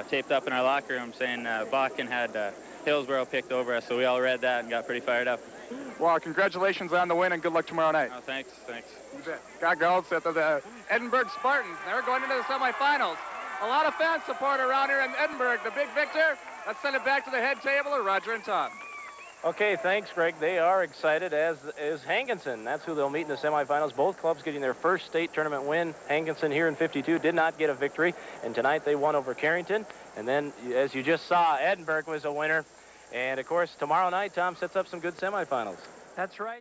taped up in our locker room saying Bakken had Hillsboro picked over us, so we all read that and got pretty fired up. Well, congratulations on the win and good luck tomorrow night. Oh, thanks. You bet. Scott Galtz at the Edinburg Spartans. They're going into the semifinals. A lot of fan support around here in Edinburg. The big victor. Let's send it back to the head table of Roger and Tom. Okay, thanks, Greg. They are excited, as is Hankinson. That's who they'll meet in the semifinals. Both clubs getting their first state tournament win. Hankinson here in 52 did not get a victory, and tonight they won over Carrington. And then, as you just saw, Edinburg was a winner. And, of course, tomorrow night, Tom sets up some good semifinals. That's right.